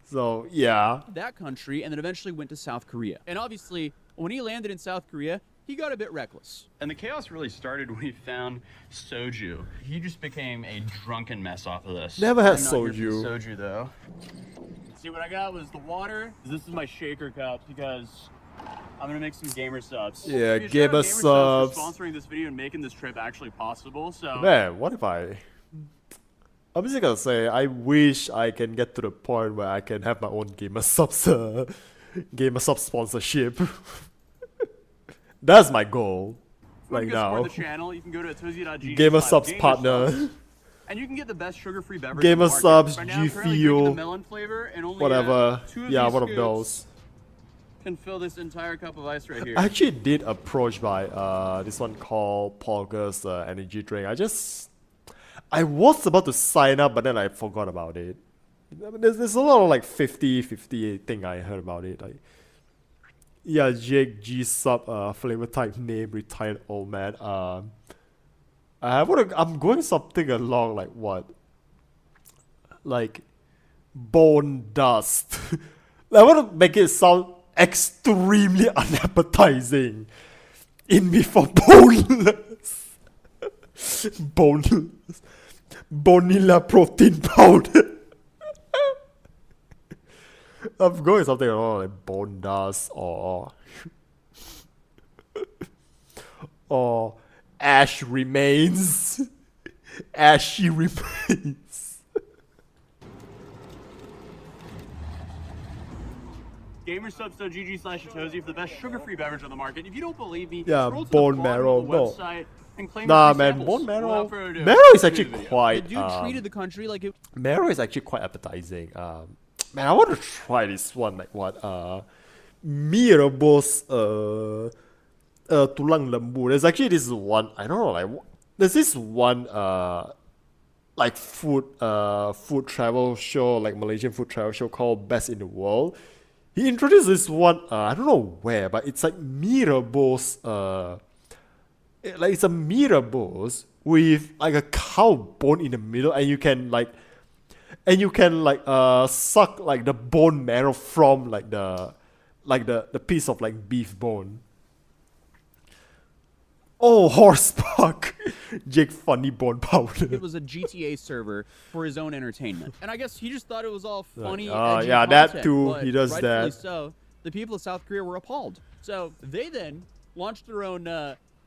So, yeah. That country, and then eventually went to South Korea. And obviously, when he landed in South Korea, he got a bit reckless. And the chaos really started when he found soju. He just became a drunken mess off of this. Never had I'm not here for soju. Soju, though. See, what I got was the water. This is my shaker cup because I'm gonna make some gamer subs. Yeah, Shout out gamer subs. for sponsoring this video and making this trip actually possible. So, Man, what if I'm just gonna say, I wish I can get to the point where I can have my own gamer subs sponsorship. That's my goal right now. The channel, you can go to Gamer subs partner. And you can get the best sugar-free beverage. Gamer on the market. subs, Right now, I'm G currently drinking Fuel, the melon flavor, and only whatever. 2 of Yeah, these one of scoops those. can fill this entire cup of ice right here. I actually did approach by this one called Pogger's energy drink. I was about to sign up, but then I forgot about it. I mean, there's a lot of like 50-50 thing I heard about it. Like, yeah, Jake G sub flavor type name retired old man. I'm going something along like what? Like bone dust. I want to make it sound extremely unappetizing. In me for boneless. Boneless. Bonilla protein powder. I'm going something along like bone dust or ash remains. Ashy remains. GamerSubs.gg/Shitozi for the best sugar-free beverage on the market. If you don't believe me, Yeah, scroll to the bone bottom marrow, of the no. website and claim Nah, your free man, samples. bone marrow. Without further ado, Marrow is let's actually do the video. quite. The dude treated the country like it. Marrow is actually quite appetizing. Man, I want to try this one. Like what? Mie rebus tulang lembu. There's actually this one. I don't know. Like there's this one like food travel show, like Malaysian food travel show called Best in the World. He introduced this one. I don't know where, but it's like mie rebus. Like it's a mie rebus with like a cow bone in the middle, and you can suck like the bone marrow from like the piece of like beef bone. Oh, horsepuck. Jake funny bone powder. It was a GTA server for his own entertainment, and I guess he just thought it was all funny. Yeah, edgy that content, too. but He does rightfully that. So the people of South Korea were appalled. So they then launched their own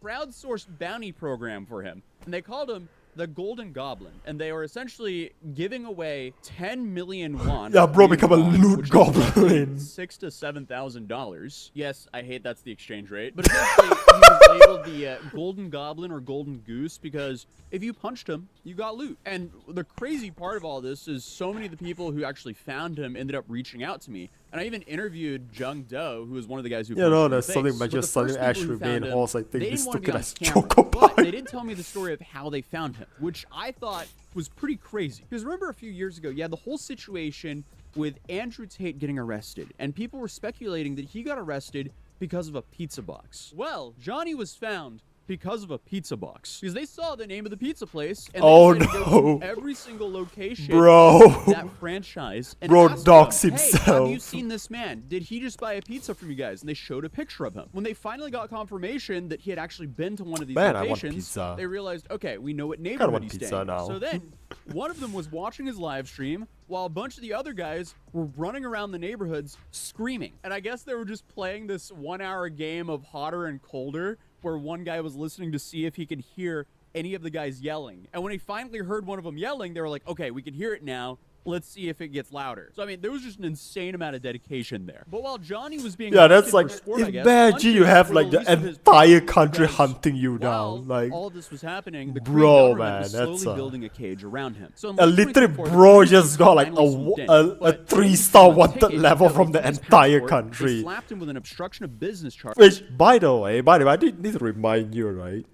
crowdsourced bounty program for him, and they called him the Golden Goblin, and they were essentially giving away 10 million won. Yeah, bro, become a which loot is goblin. $6,000 to $7,000. Yes, I hate that's the exchange rate, but essentially he was labeled the Golden Goblin or Golden Goose because if you punched him, you got loot. And the crazy part of all this is so many of the people who actually found him ended up reaching out to me. And I even interviewed Jung Do, who was one of the guys who. You know, punched there's him in something the about face. just But the suddenly first Ash people who remain found him, horse. I think they this didn't want took to it be on as camera, Choco but Pie. they did tell me the story of how they found him, which I thought was pretty crazy. Because remember a few years ago, you had the whole situation with Andrew Tate getting arrested, and people were speculating that he got arrested because of a pizza box. Well, Johnny was found because of a pizza box, because they saw the name of the pizza place and they Oh, decided to go no. to every single location Bro. of that franchise and Bro asked doxed them, hey, have himself. you seen this man? Did he just buy a pizza from you guys? And they showed a picture of him. When they finally got confirmation that he had actually been to one of these Man, I want locations, pizza. they realized, okay, we know what Kinda neighborhood want he's pizza staying. now. So then one of them was watching his live stream while a bunch of the other guys were running around the neighborhoods screaming. And I guess they were just playing this 1 hour game of hotter and colder where one guy was listening to see if he could hear any of the guys yelling. And when he finally heard one of them yelling, they were like, okay, we can hear it now. Let's see if it gets louder. So, I mean, there was just an insane amount of dedication there. But while Johnny was being Yeah, that's arrested like, for sport, I guess, imagine you hunted have for like the least of his entire property, country because hunting you while down. Like, all of this was happening, the bro, Korean government man, was slowly that's building a cage around him. So in a late literally 2024, the bro Korean just got like finally swooped in, a but 3-star on the wanted ticket level that from was the on his entire passport, country. They slapped him with an obstruction of business charge. Which, by the way, I did need to remind you, right?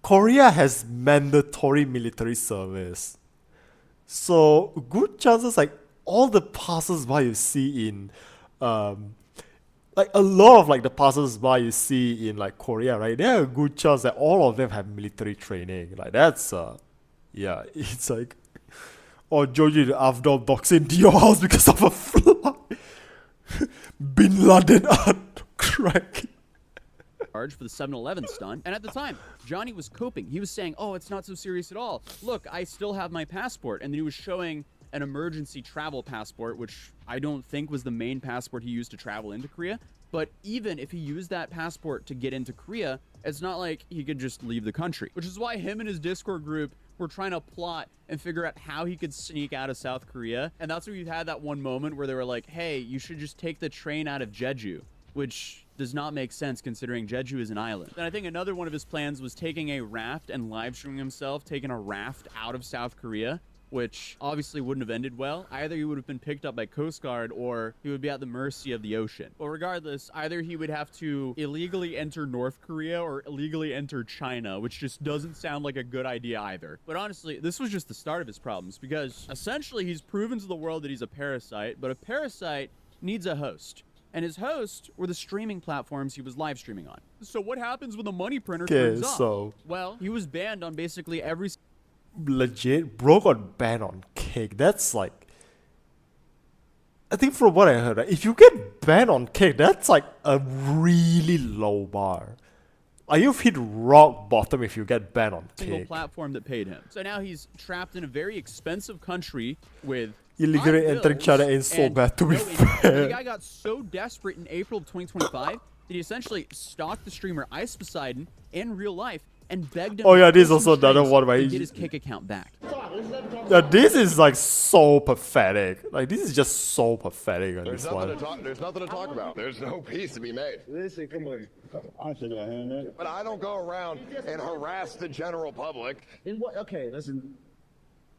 Korea has mandatory military service. So, good chances, like, all the passers-by you see in, like, a lot of, like, the passers-by you see in, like, Korea, right? There are a good chance that all of them have military training. Like, that's, yeah, it's like, or Joji the Avdol docks into your house because of a fly. Bin Laden art crack. For the 7-Eleven stunt, and at the time Johnny was coping. He was saying, oh, it's not so serious at all, look, I still have my passport. And then he was showing an emergency travel passport, which I don't think was the main passport he used to travel into Korea. But even if he used that passport to get into Korea, it's not like he could just leave the country, which is why him and his Discord group were trying to plot and figure out how he could sneak out of South Korea. And that's where you had that one moment where they were like, hey, you should just take the train out of Jeju, which does not make sense considering Jeju is an island. And I think another one of his plans was taking a raft and live streaming himself, taking a raft out of South Korea, which obviously wouldn't have ended well. Either he would have been picked up by Coast Guard or he would be at the mercy of the ocean. Well, regardless, either he would have to illegally enter North Korea or illegally enter China, which just doesn't sound like a good idea either. But honestly, this was just the start of his problems because essentially he's proven to the world that he's a parasite, but a parasite needs a host. And his host were the streaming platforms he was live streaming on. So what happens when the money printer turns off? so Well, he was banned on basically every legit, bro got banned on Kick. That's like, I think from what I heard, if you get banned on Kick, that's like a really low bar. Like you've hit rock bottom if you get banned on single Kick. platform that paid him. So now he's trapped in a very expensive country with Illegally high entering bills China ain't so and bad, to be no income. fair. The guy got so desperate in April of 2025 that he essentially stalked the streamer Ice Poseidon in real life and begged him Oh, yeah, to this is post some also another strings one where to he- get his Kick account back. Yeah, this is like so pathetic. Like this is just so pathetic on There's this nothing, one. to talk, there's nothing to talk about. There's no peace to be made. Listen, come on. I'll shake your hand, man. But I don't go around and harass the general public. In what? Okay, listen.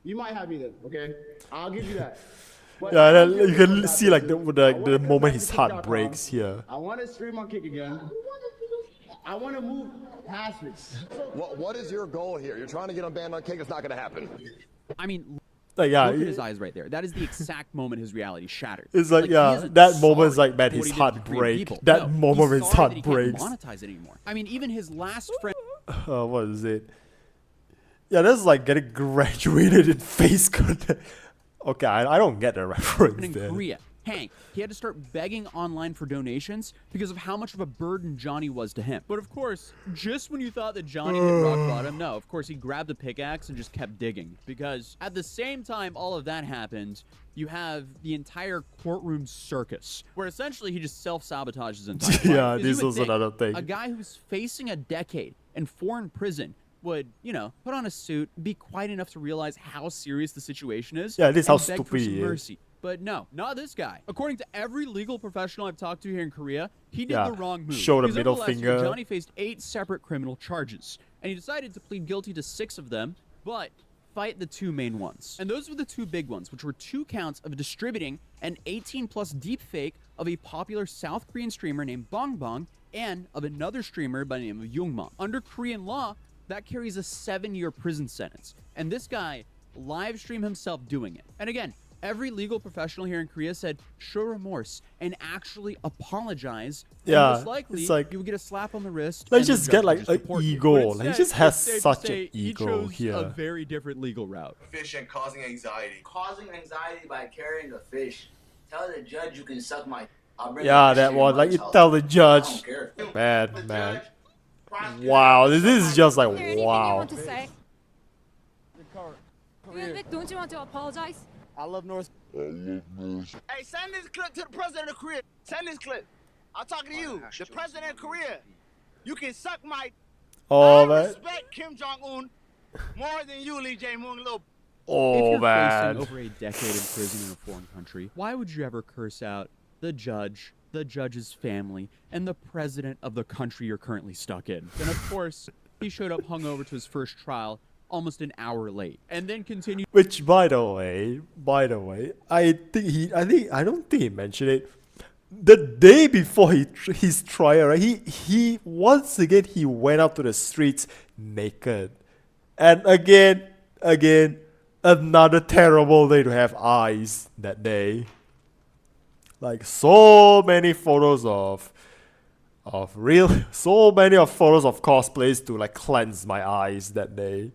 You might have me then, okay? I'll give you that. But Yeah, I then don't you care can what see like happens. the I wanna come moment back his to heart Kick.com. breaks here. I want to stream on Kick again. I want to move past this. What is your goal here? You're trying to get him banned on Kick. It's not going to happen. I mean, Like yeah, look at his eyes right there. That is the exact moment his reality shattered. it's like he yeah, isn't that moment is sorry like man, for his what he did heart to Korean break. people. That No, moment when he's his sorry heart that he breaks. can't monetize it anymore. I mean, even his last friend What is it? Yeah, that's like getting graduated in face contact. Okay, I don't get the reference in there. Korea, Hank, he had to start begging online for donations because of how much of a burden Johnny was to him. But of course, just when you thought that Johnny hit rock bottom, no, of course he grabbed a pickaxe and just kept digging. Because at the same time all of that happened, you have the entire courtroom circus, where essentially he just self-sabotages his entire life. Yeah, 'Cause this you would was think another thing. A guy who's facing a decade in foreign prison would, you know, put on a suit, be quiet enough to realize how serious the situation is. Yeah, this is how and beg for stupid some he is. mercy. But no, not this guy. According to every legal professional I've talked to here in Korea, he did Yeah, the wrong move. show the Because over middle last year, finger. Johnny faced 8 separate criminal charges, and he decided to plead guilty to 6 of them, but fight the 2 main ones. And those were the 2 big ones, which were 2 counts of distributing an 18+ deepfake of a popular South Korean streamer named Bong Bong and of another streamer by the name of Youngmong. Under Korean law, that carries a 7-year prison sentence. And this guy live streamed himself doing it. And again, every legal professional here in Korea said, show remorse and actually apologize. And Yeah, most likely, it's like- you would get a slap on the wrist. Let's and the just judge get would like just an deport you. ego. But Like he instead, just has it's safe to such say an he ego chose here. a very different legal route. Fish and causing anxiety. Causing anxiety by carrying a fish. Tell the judge you can suck my. I'll bring Yeah, the fish that to your one. Like mother's you house. tell the I judge. don't care. Man. Wow, this is just like anything you wow. want to say? Don't you want to apologize? I love North. Hey, send this clip to the president of Korea. Send this clip. I'm talking to you, the president of Korea. You can suck my. Oh I man. respect Kim Jong Un more than you, Lee Jae-myung, little. If Oh you're man. facing over a decade in prison in a foreign country, why would you ever curse out the judge, the judge's family, and the president of the country you're currently stuck in? And of course, he showed up hungover to his first trial almost an hour late, and then continued. Which, by the way, I don't think he mentioned it. The day before his trial, right? He once again he went out to the streets naked, and again, another terrible day to have eyes that day. Like so many photos of photos of cosplays to like cleanse my eyes that day.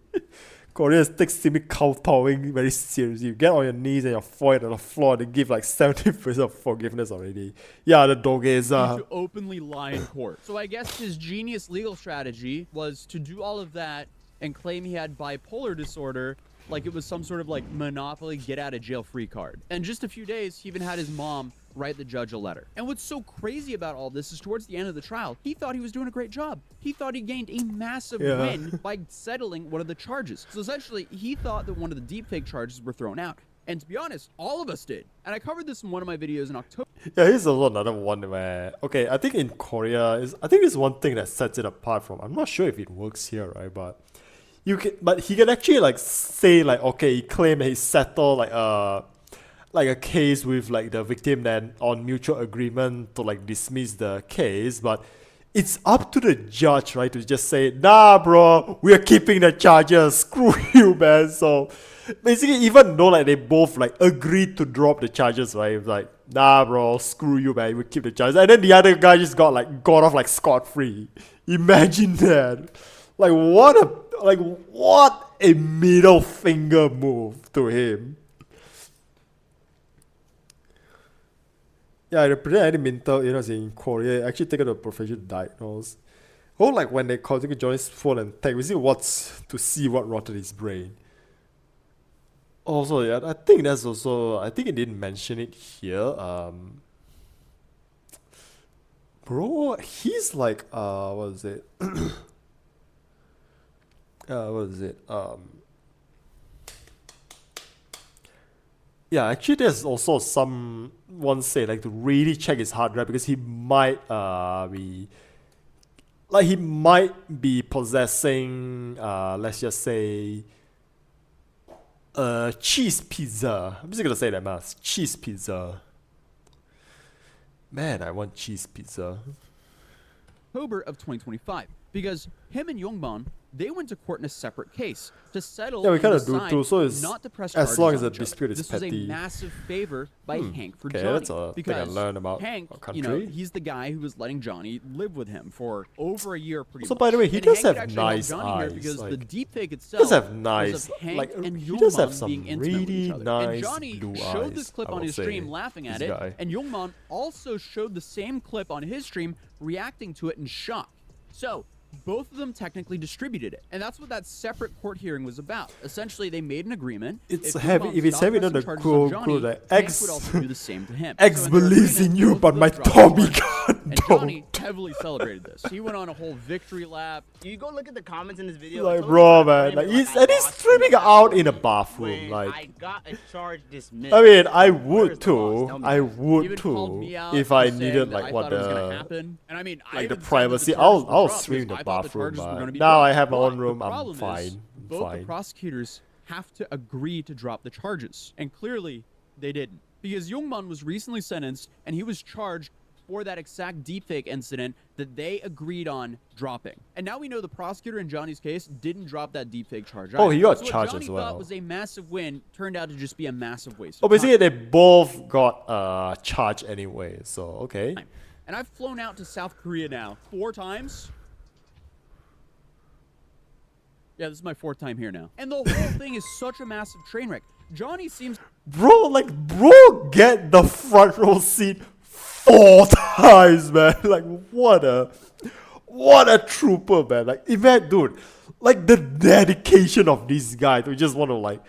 Koreans take me kowtowing very seriously. You get on your knees and your forehead on the floor and give like 70% of forgiveness already. Yeah, the dogeza. to openly lie in court. So I guess his genius legal strategy was to do all of that and claim he had bipolar disorder like it was some sort of like Monopoly get out of jail free card. And just a few days, he even had his mom write the judge a letter. And what's so crazy about all this is towards the end of the trial, he thought he was doing a great job. He thought he gained a massive win by settling one of the charges. So essentially, he thought that one of the deepfake charges were thrown out, And to be honest, all of us did. And I covered this in one of my videos in October. Yeah, here's also another one where, okay, I think in Korea, I think there's one thing that sets it apart from, I'm not sure if it works here, right, but he can actually like say like, okay, he claimed that he settled like a case with like the victim then on mutual agreement to like dismiss the case, but it's up to the judge, right, to just say, nah, bro, we are keeping the charges, screw you, man. So basically, even though like they both like agreed to drop the charges, right, it's like, nah, bro, screw you, man, we keep the charges, and then the other guy just got off like scot-free. Imagine that. What a middle finger move to him. Yeah, the present any mental illness in Korea actually taken to a professional diagnose. Or like when they contact Johnny's phone and take, to see what rotted his brain. Also, yeah, I think it didn't mention it here. Bro, he's like, what is it? Yeah, actually there's also someone say like to really check his hard drive because he might be possessing let's just say cheese pizza. I'm just gonna say that, man. Cheese pizza. Man, I want cheese pizza. October of 2025, because him and Yongman, they went to court in a separate case to settle. Yeah, we kind of decide do too. So it's not to press as long charges as on the each other. dispute is this petty. was a massive favor by Hank for okay, Johnny, that's a thing I because learned about Hank, our country. he's the guy who was letting Johnny live with him for over a year, pretty So much. by the way, he And does Hank have actually helped nice Johnny here eyes, because like, the deepfake He itself does have was nice, of Hank like and he does have Yongman some being intimate with really each other. nice And Johnny blue showed eyes, this clip I on will his say, stream laughing at this it, guy. and Yongman also showed the same clip on his stream reacting to it in shock. So both of them technically distributed it, and that's what that separate court hearing was about. Essentially, they made an agreement. It's if heavy. Yongman If it's stopped heavy, pressing not the charges quote on Johnny, the Hank X would also do the same to him. X So in their believes in agreement, you, both but of my them dropped Tommy charges. God And don't. Johnny heavily celebrated this. He went on a whole victory lap. You go look at the comments in this video. Like, I told bro, you man, like I he's lost streaming in the out in a bathroom bathroom, when like. I got a charge dismissed. I mean, I Where's would the loss? too. Tell me I that. He would even called too. me out If for I saying needed that like I what thought it was gonna the happen. And I mean, I like the even said that the privacy. charges I'll were dropped stream because the I thought the bathroom, charges were but gonna be now dropped. I have my But own room. the I'm problem is, fine. both the Fine. prosecutors have to agree to drop the charges, and clearly they didn't, because Yongman was recently sentenced and he was charged for that exact deepfake incident that they agreed on dropping. And now we know the prosecutor in Johnny's case didn't drop that deepfake charge. Oh, he got so charged what Johnny as well. thought was a massive win turned out to just be a massive waste. Oh, of time. basically they both got charged anyway. So okay. And I've flown out to South Korea now 4 times. Yeah, this is my 4th time here now. And the whole thing is such a massive train wreck. Johnny seems... Bro, get the front row seat 4 times, man. Like, what a trooper, man. Like, imagine, dude, like the dedication of this guy to just want to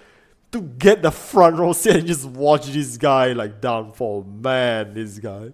to get the front row seat and just watch this guy like downfall. Man, this guy.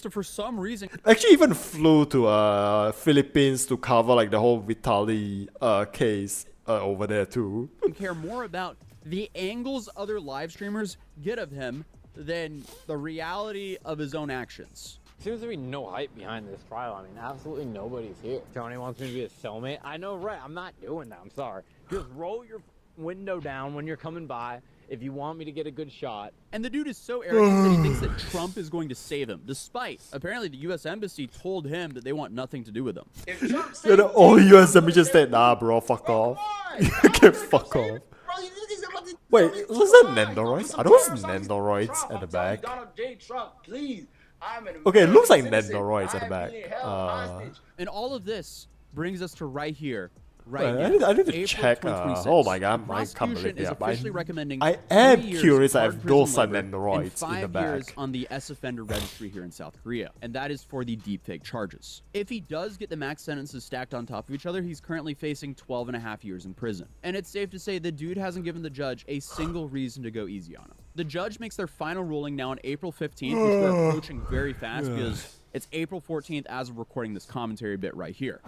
to, for some reason... Actually even flew to Philippines to cover like the whole Vitaly case over there too. care more about the angles other live streamers get of him than the reality of his own actions. Seems to be no hype behind this trial. I mean, absolutely nobody's here. Johnny wants me to be a cellmate. I know, right? I'm not doing that. I'm sorry. Just roll your window down when you're coming by if you want me to get a good shot. And the dude is so arrogant that he thinks that Trump is going to save him, despite apparently the U.S. Embassy told him that they want nothing to do with him. So the all US just said, nah, bro, fuck off. Okay, fuck off. Wait, was that Nendoroids? Are those Nendoroids at the back? Donald J. Trump, please. Okay, it looks like Nendoroids at the back. And all of this brings us to right here. Right, now, I need to April check. 2026. Oh my god, The I can't believe prosecution is officially it. recommending I am 3 years curious hard if prison those are labor and Nendoroids in the 5 years back. on the S offender registry here in South Korea, and that is for the deepfake charges. If he does get the max sentences stacked on top of each other, he's currently facing 12.5 years in prison. And it's safe to say the dude hasn't given the judge a single reason to go easy on him. The judge makes their final ruling now on April 15th, which we're approaching very fast because it's April 14th as of recording this commentary bit right here.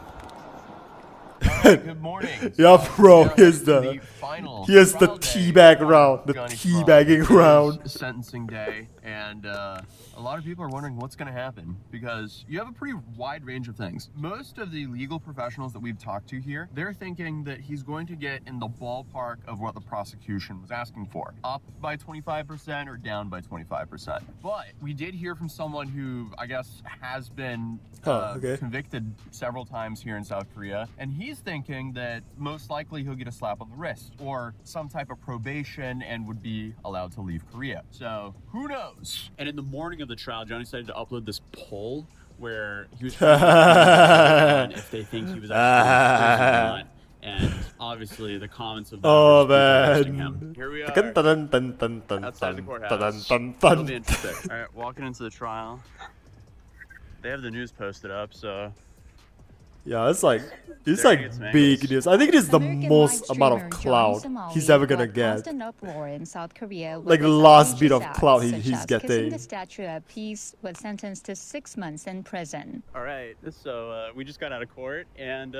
Good morning. Yeah, bro. Now Here's to the final here's the trial day teabag on round. The Johnny's teabagging trial. round. It is sentencing day, and a lot of people are wondering what's going to happen because you have a pretty wide range of things. Most of the legal professionals that we've talked to here, they're thinking that he's going to get in the ballpark of what the prosecution was asking for, up by 25% or down by 25%. But we did hear from someone who I guess has been convicted several times here in South Korea, and he's thinking that most likely he'll get a slap on the wrist or some type of probation and would be allowed to leave Korea. So who knows? And in the morning of the trial, Johnny decided to upload this poll where he was trying to find if they think he was actually or not. And obviously the comments of Oh roasting man. him. Here we are Outside the courthouse. It'll be interesting. All right, walking into the trial. They have the news posted up, so Yeah, it's like big news. I think it is the most amount of clout he's ever gonna get. An uproar in South Korea Like the with last bit of outrageous clout acts, he's such as kissing getting. the Statue of Peace was sentenced to 6 months in prison. all right. So we just got out of court, and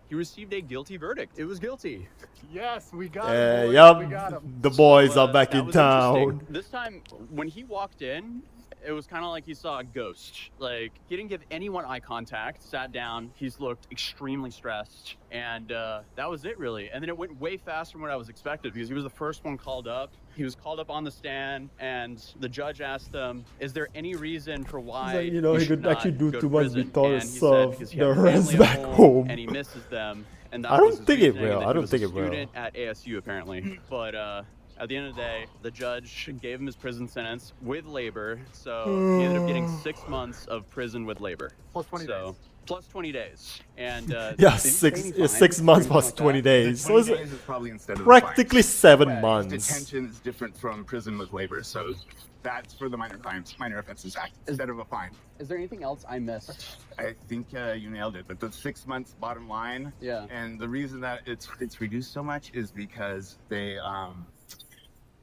he received a guilty verdict. It was guilty. Yes, we got him. Yup, We got him. the boys are back That in was interesting. town. This time, when he walked in, it was kind of like he saw a ghost. Like, he didn't give anyone eye contact, sat down, he's looked extremely stressed, and that was it, really. And then it went way faster than what I was expected, because he was the first one called up. He was called up on the stand, and the judge asked him, is there any reason for why He's like, you know, he should could actually not do go too to much prison? because And he said of because he the had a family rest at back home. and he misses them. And that I was don't his think it reasoning, will. and that I he don't was think a it will. student at ASU apparently, but at the end of the day, the judge gave him his prison sentence with labor, so he ended up getting 6 months of prison with labor. Plus 20 days. Plus 20 days. And Yeah, did he say any fines 6 or months anything plus like 20 that? days. So 20 it's days is probably instead of practically fines. 7 Yeah, months. Detention is different from prison with labor, so that's for the Minor Offenses Act instead of a fine. Is there anything else I missed? I think you nailed it. But the 6 months bottom line, Yeah. and the reason that it's reduced so much is because they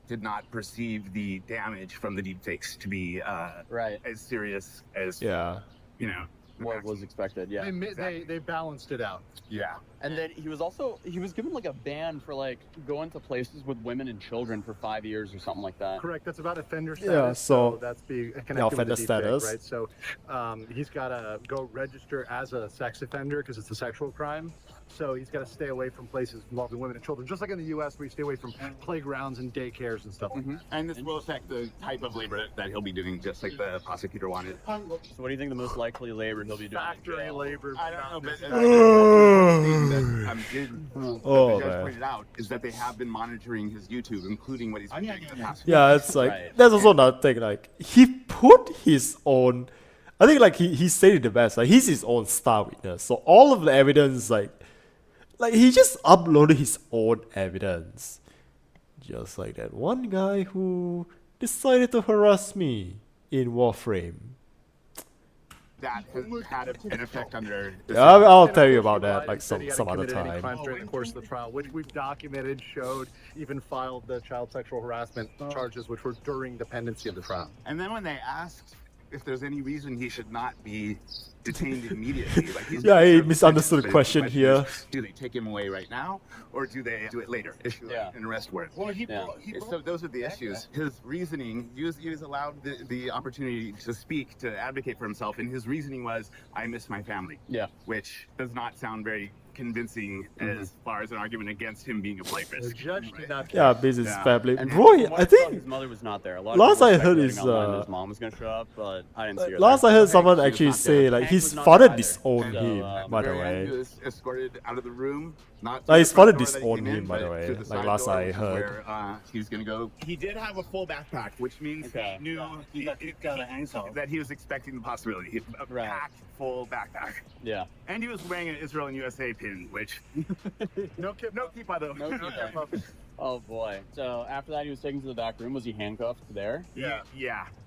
did not perceive the damage from the deepfakes to be as serious as you know what was expected. Yeah, They balanced it out. Yeah. And then he was given like a ban for like going to places with women and children for 5 years or something like that. Correct. That's about offender status. Yeah, so that's connected offender with the deepfake, status. right? So he's got to go register as a sex offender because it's a sexual crime. So he's got to stay away from places involving women and children, just like in the U.S. where you stay away from playgrounds and daycares and stuff. And this will affect the type of labor that he'll be doing, just like the prosecutor wanted. So what do you think the most likely labor he'll be doing? Factory labor. I don't know, but Oh, the judge man. pointed out is that they have been monitoring his YouTube, including what he's been doing in the past. Yeah, it's like there's also another thing. Like he put his own. I think like he said it the best. Like he's his own star witness. So all of the evidence, like he just uploaded his own evidence, just like that one guy who decided to harass me in Warframe. That has had an effect under. Yeah, I'll tell you about that like some other time. Crimes during the course of the trial, which we've documented, showed, even filed the child sexual harassment charges, which were during the pendency of the trial. And then when they asked if there's any reason he should not be detained immediately, like he's Yeah, he misunderstood the question here. is, do they take him away right now, or do they do it later? Issue an arrest warrant. Well, So those are the issues. His reasoning, he was allowed the opportunity to speak, to advocate for himself, and his reasoning was, I miss my family. Yeah. Which does not sound very convincing as far as an argument against him being a play risk. The judge did not. Yeah, business family. And Roy, from what I I saw, think his mother was not there. A lot of last people were I heard speculating is online that his mom was gonna show up, but I didn't see her. last there. I heard someone Hank actually was not say there. like Hank his was not father there disowned either. him. So, By the Marianne way, was escorted out of the room. Not Like, to his the front father door that he disowned came him, by the but way, to the like side last door, I which is heard. where, he was gonna go. He did have a full backpack, which means Okay. he knew that he was expecting the possibility. He a Right. packed full backpack. Yeah. And he was wearing an Israel and USA pin, which no keep though. No kippah. Oh boy. So after that, he was taken to the back room. Was he handcuffed there? Yeah,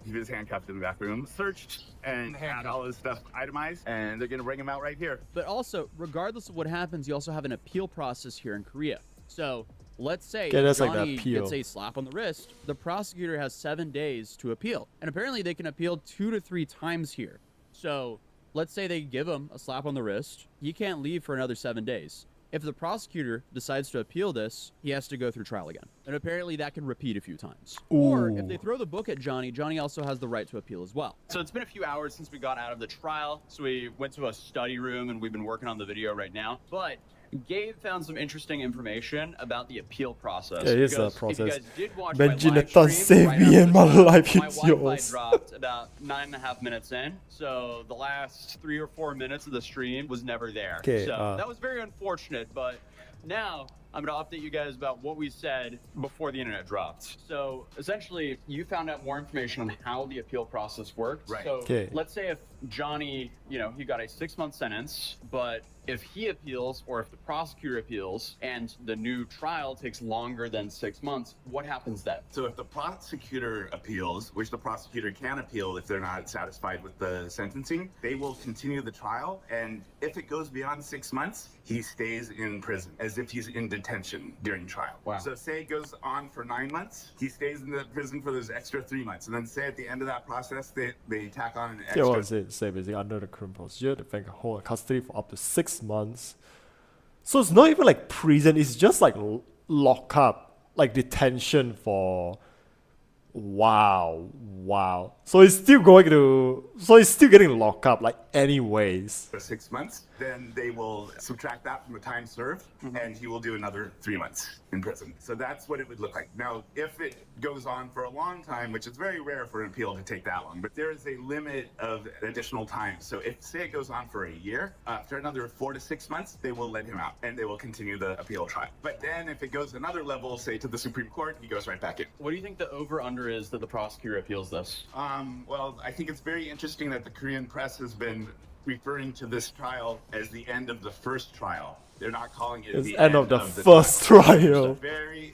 he was handcuffed in the back room, searched, and had all his stuff itemized, and they're gonna bring him out right here. But also, regardless of what happens, you also have an appeal process here in Korea. So let's say Okay, that's like the Johnny appeal. gets a slap on the wrist, the prosecutor has 7 days to appeal. And apparently they can appeal 2 to 3 times here. So let's say they give him a slap on the wrist. He can't leave for another 7 days. if the prosecutor decides to appeal this, he has to go through trial again. And apparently that can repeat a few times. Or if they throw the book at Johnny, Johnny also has the right to appeal as well. So it's been a few hours since we got out of the trial. So we went to a study room and we've been working on the video right now. But Gabe found some interesting information about the appeal process. Yeah, it is a Because process. If you guys did watch Imagine my a ton live stream save right me after and the my trial, life my is Wi-Fi yours. dropped about 9.5 minutes in. So the last 3 or 4 minutes of the stream was never there. Okay, So that was very unfortunate, but now I'm going to update you guys about what we said before the internet dropped. So essentially, you found out more information on how the appeal process worked. Right. So Okay. let's say if Johnny, he got a 6-month sentence, but if he appeals or if the prosecutor appeals and the new trial takes longer than 6 months, what happens then? So if the prosecutor appeals, which the prosecutor can appeal if they're not satisfied with the sentencing, they will continue the trial. And if it goes beyond 6 months, he stays in prison as if he's in detention during trial. Wow. So say it goes on for 9 months, he stays in the prison for those extra 3 months. And then say at the end of that process, they tack on an Yeah, extra. what is it? Say basically under the current procedure, the defendant can hold custody for up to 6 months. So it's not even like prison, it's just like lock up, like detention for wow. So it's still getting locked up like anyways. For 6 months, then they will subtract that from the time served, and he will do another 3 months in prison. So that's what it would look like. Now, if it goes on for a long time, which is very rare for an appeal to take that long, but there is a limit of additional time. So if, say it goes on for a year, after another 4 to 6 months, they will let him out, and they will continue the appeal trial. But then if it goes another level, say to the Supreme Court, he goes right back in. What do you think the over-under is that the prosecutor appeals this? Well, I think it's very interesting that the Korean press has been referring to this trial as the end of the first trial. They're not calling it It's the end of the the first trial.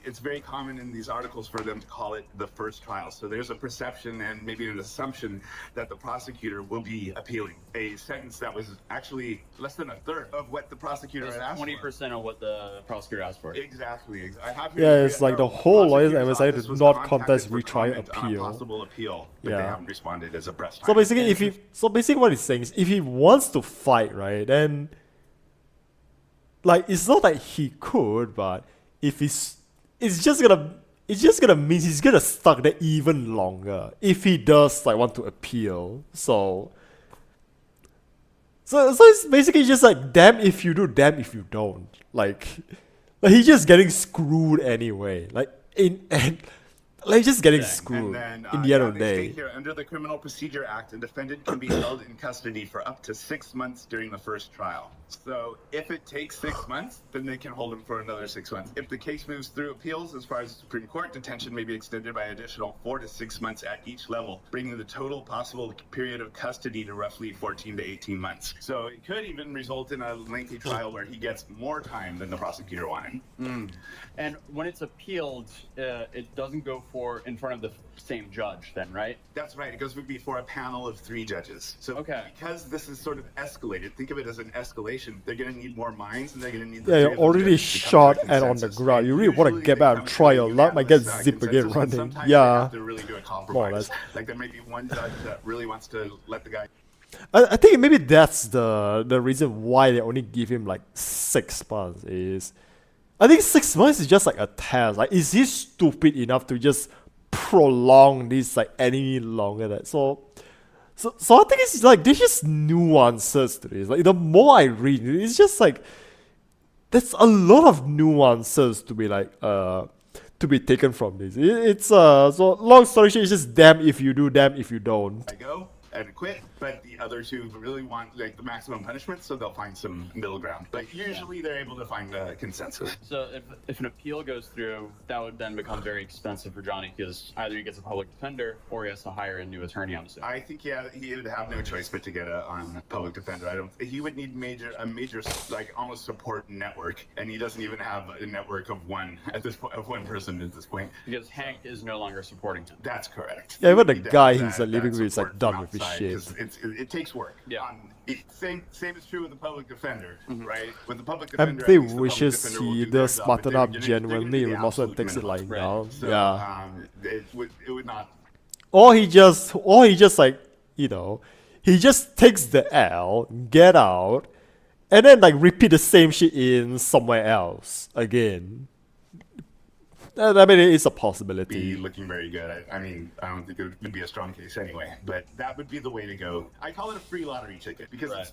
It's very common in these articles for them to call it the first trial. So there's a perception and maybe an assumption that the prosecutor will be appealing a sentence that was actually less than a third of what the prosecutor had asked 20% of what the prosecutor asked for. Exactly. I have here Yeah, it's like the whole lawyers emphasize office to was not contacted contest for retry comment on a appeal. possible appeal, but they Yeah. haven't responded as a press So time. basically what he's saying is if he wants to fight, right, then like it's not that he could, but if it's just gonna mean he's gonna stuck there even longer if he does like want to appeal. So it's basically just like damn if you do, damn if you don't. Like he's just getting screwed anyway. Like just getting screwed And then, in the end of the they day. state here, under the Criminal Procedure Act, a defendant can be held in custody for up to 6 months during the first trial. So if it takes 6 months, then they can hold him for another 6 months. If the case moves through appeals as far as the Supreme Court, detention may be extended by additional 4 to 6 months at each level, bringing the total possible period of custody to roughly 14 to 18 months. So it could even result in a lengthy trial where he gets more time than the prosecutor wanted. And when it's appealed, it doesn't go in front of the same judge then, right? That's right. It goes before a panel of 3 judges. So because this is sort of escalated, think of it as an escalation. They're going to need more minds, and they're going to need. Yeah, you're already shot and on the ground. You really want to get back and try your luck, might get zip again running. Yeah, have to really do a compromise. more or less. Like there may be one judge that really wants to let the guy. I think maybe that's the reason why they only give him like 6 months is. I think 6 months is just like a test. Like, is he stupid enough to just prolong this like any longer? So I think it's like there's just nuances to this. Like the more I read, it's just like there's a lot of nuances to be like to be taken from this. It's so long story short, it's just damn if you do, damn if you don't. I go and quit, but the other two really want like the maximum punishment, so they'll find some middle ground. But usually they're able to find a consensus. So if an appeal goes through, that would then become very expensive for Johnny because either he gets a public defender or he has to hire a new attorney, I'm assuming. I think he would have no choice but to get on public defender. He would need a major like almost support network, and he doesn't even have a network of one at this point, of one person at this point. Because Hank is no longer supporting him. That's correct. Yeah, even the guy he's living with is like done with his shit. It takes work. Yeah. Same is true with the public defender, right? With the public And defender, they at least the public wishes defender will he do their does job, but smarten they're up gonna- genuinely, they're and gonna also do the takes it absolute lying minimum. down. So, Yeah. It would not. Or he just like, he just takes the L, get out, and then like repeat the same shit in somewhere else again. I mean, it is a possibility. Be looking very good. I mean, I don't think it would be a strong case anyway, but that would be the way to go. I call it a free lottery ticket because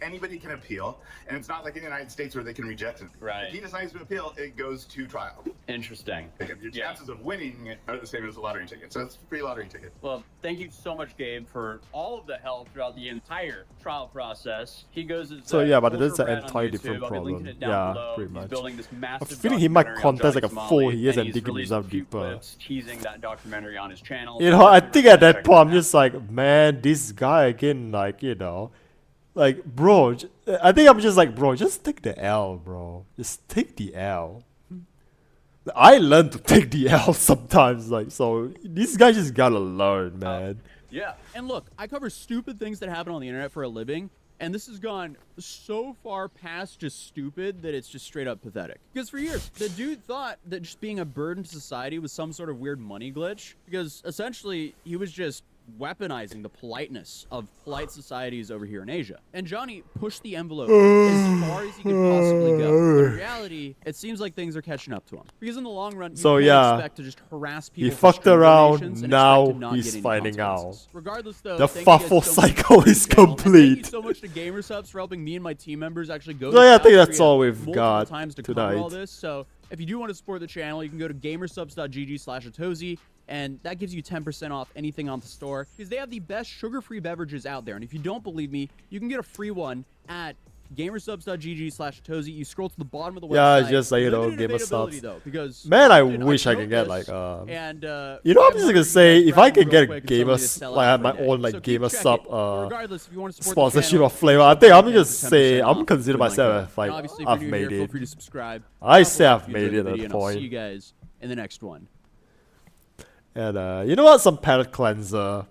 anybody can appeal, and it's not like in the United States where they can reject it. Right. If he decides to appeal, it goes to trial. Interesting. Your chances of winning are the same as a lottery ticket, so it's a free lottery ticket. Well, thank you so much, Gabe, for all of the help throughout the entire trial process. He goes as So yeah, but it is an Ultra Brad on entirely YouTube. different I'll be linking problem. it down Yeah, below. pretty He's much. building this I'm massive feeling he might documentary on contest like a Johnny 4 Somali, years and he's dig released himself a few deeper. clips teasing that documentary on his channel. You know, I think at that point I'm just like, man, this guy again, like, you know, like, bro, I think I'm just like, bro, just take the L, bro. Just take the L. I learn to take the L sometimes, like, so these guys just gotta learn, man. Yeah. And look, I cover stupid things that happen on the internet for a living, and this has gone so far past just stupid that it's just straight up pathetic. Because for years, the dude thought that just being a burden to society was some sort of weird money glitch, because essentially he was just weaponizing the politeness of polite societies over here in Asia. And Johnny pushed the envelope as far as he could possibly go. But in reality, it seems like things are catching up to him. Because in the long run, you So can't yeah, expect to just harass people he for fucked stream around, donations and now expect to not he's get any finding out. consequences. Regardless though, The thank you guys FAFO so much for cycle watching is the channel, and complete. Thank you so much to GamerSubs for helping me and my team members actually go So to yeah, I South think that's Korea all we've multiple got times to tonight. cover all this. So if you do want to support the channel, you can go to gamersubs.gg/atozy, and that gives you 10% off anything on the store, because they have the best sugar-free beverages out there. And if you don't believe me, you can get a free one at gamersubs.gg/atozy. You scroll to the bottom of the website. Yeah, it's just like, you know, Limited Gamer availability, Subs. though, because Man, I often wish I promote could get this, like and, you know, I'm I'm just wondering gonna say if I grab could one get real a quick and tell me gamer, to sell like I out have for my a day. own like So keep gamer checking. sub Regardless, if you want to support the sponsorship channel, or flavor, I think I'm gonna just 10% say I'm off consider with my myself code. as like And obviously, if I've you're new made here, feel it. free to subscribe. I Drop a say like I've if you made enjoyed it the at video, that and I'll see point. you guys in the next one. And you know what? Some palette cleanser.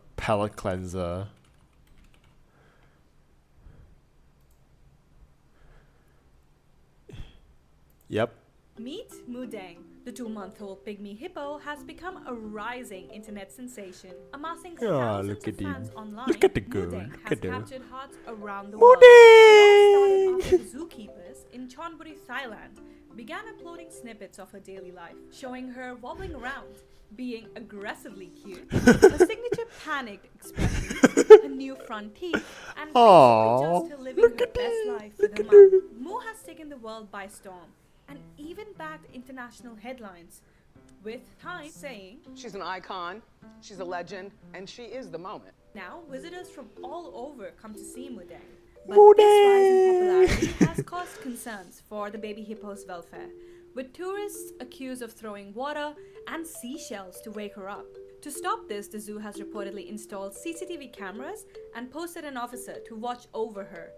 Yep. Meet Mudang. The 2-month-old pygmy hippo has become a rising internet sensation, amassing thousands look of at him. fans online. Look at the girl. Mudang Look has at her. captured hearts around the world. It all started after zookeepers in Chonburi, Thailand, began uploading snippets of her daily life, showing her wobbling around, being aggressively cute, a signature panicked expression, her new front teeth, and basically just her living her best life with her mom. Mo has taken the world by storm and even bagged international headlines, with Time saying, "She's an icon, she's a legend, and she is the moment." Now, visitors from all over come to see Mudang. But this rise in popularity has caused concerns for the baby hippo's welfare, with tourists accused of throwing water and seashells to wake her up. To stop this, the zoo has reportedly installed CCTV cameras and posted an officer to watch over her.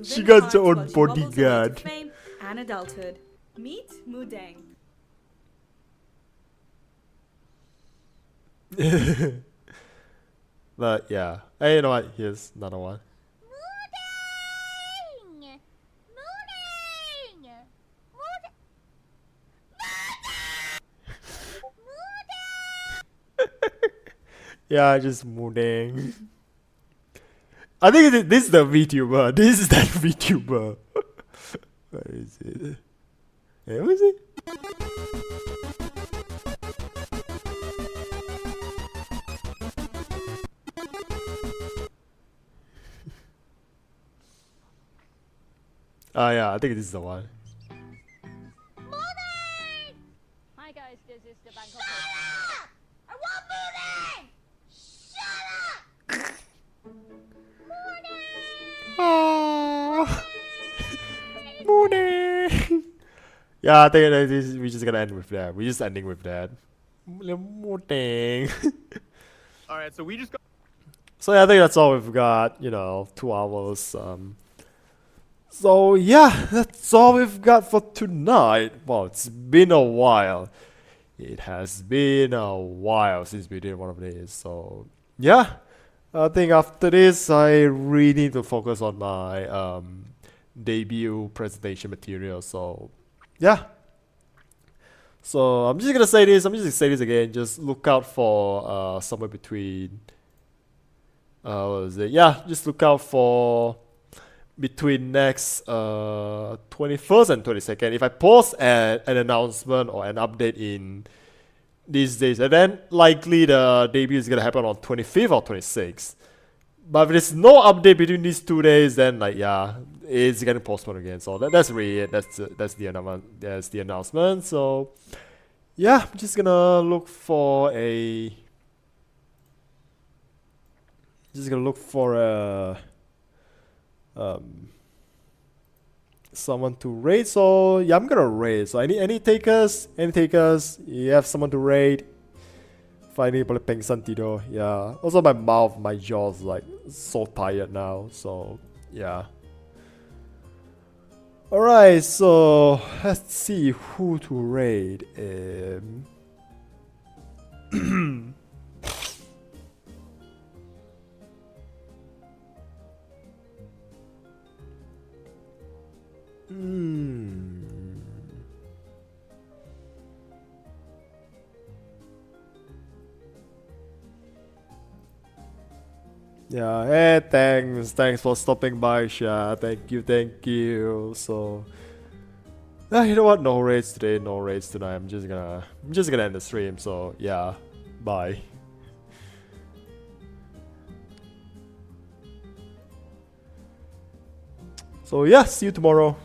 She got her own bodyguard. Fame and adulthood. Meet Mudang. But yeah, hey, you know what? Here's another one. Yeah, just Mudang. I think this is the VTuber. This is that VTuber. Where is it? Yeah, where is it? Oh yeah, I think this is the one. Hi guys, this is the Bangkok. I want Mooney! Shut up! Morning. Yeah, I think that we're just gonna end with that. We're just ending with that. Morning. Alright, so we just got. So yeah, I think that's all we've got. You know, 2 hours. So yeah, that's all we've got for tonight. Well, it's been a while. It has been a while since we did one of these. So yeah, I think after this, I really need to focus on my debut presentation material. So yeah. So I'm just gonna say this. I'm just gonna say this again. Just look out for somewhere between. What was it? Yeah, just look out for between next 21st and 22nd. If I post an announcement or an update in these days, and then likely the debut is gonna happen on 25th or 26th. But if there's no update between these 2 days, then like yeah, it's getting postponed again. So that's really it. That's the announcement. That's the announcement. So yeah, I'm just gonna look for a. Just gonna look for a. Someone to raid. So yeah, I'm gonna raid. So any takers? Any takers? You have someone to raid? Finally boleh pengsan tidur. Yeah. Also my mouth, my jaw's like so tired now. So yeah. Alright, so let's see who to raid. Yeah, hey, thanks for stopping by, Sha. Thank you. So, you know what? No raids today, no raids tonight. I'm just gonna end the stream. So yeah, bye. So yeah, see you tomorrow.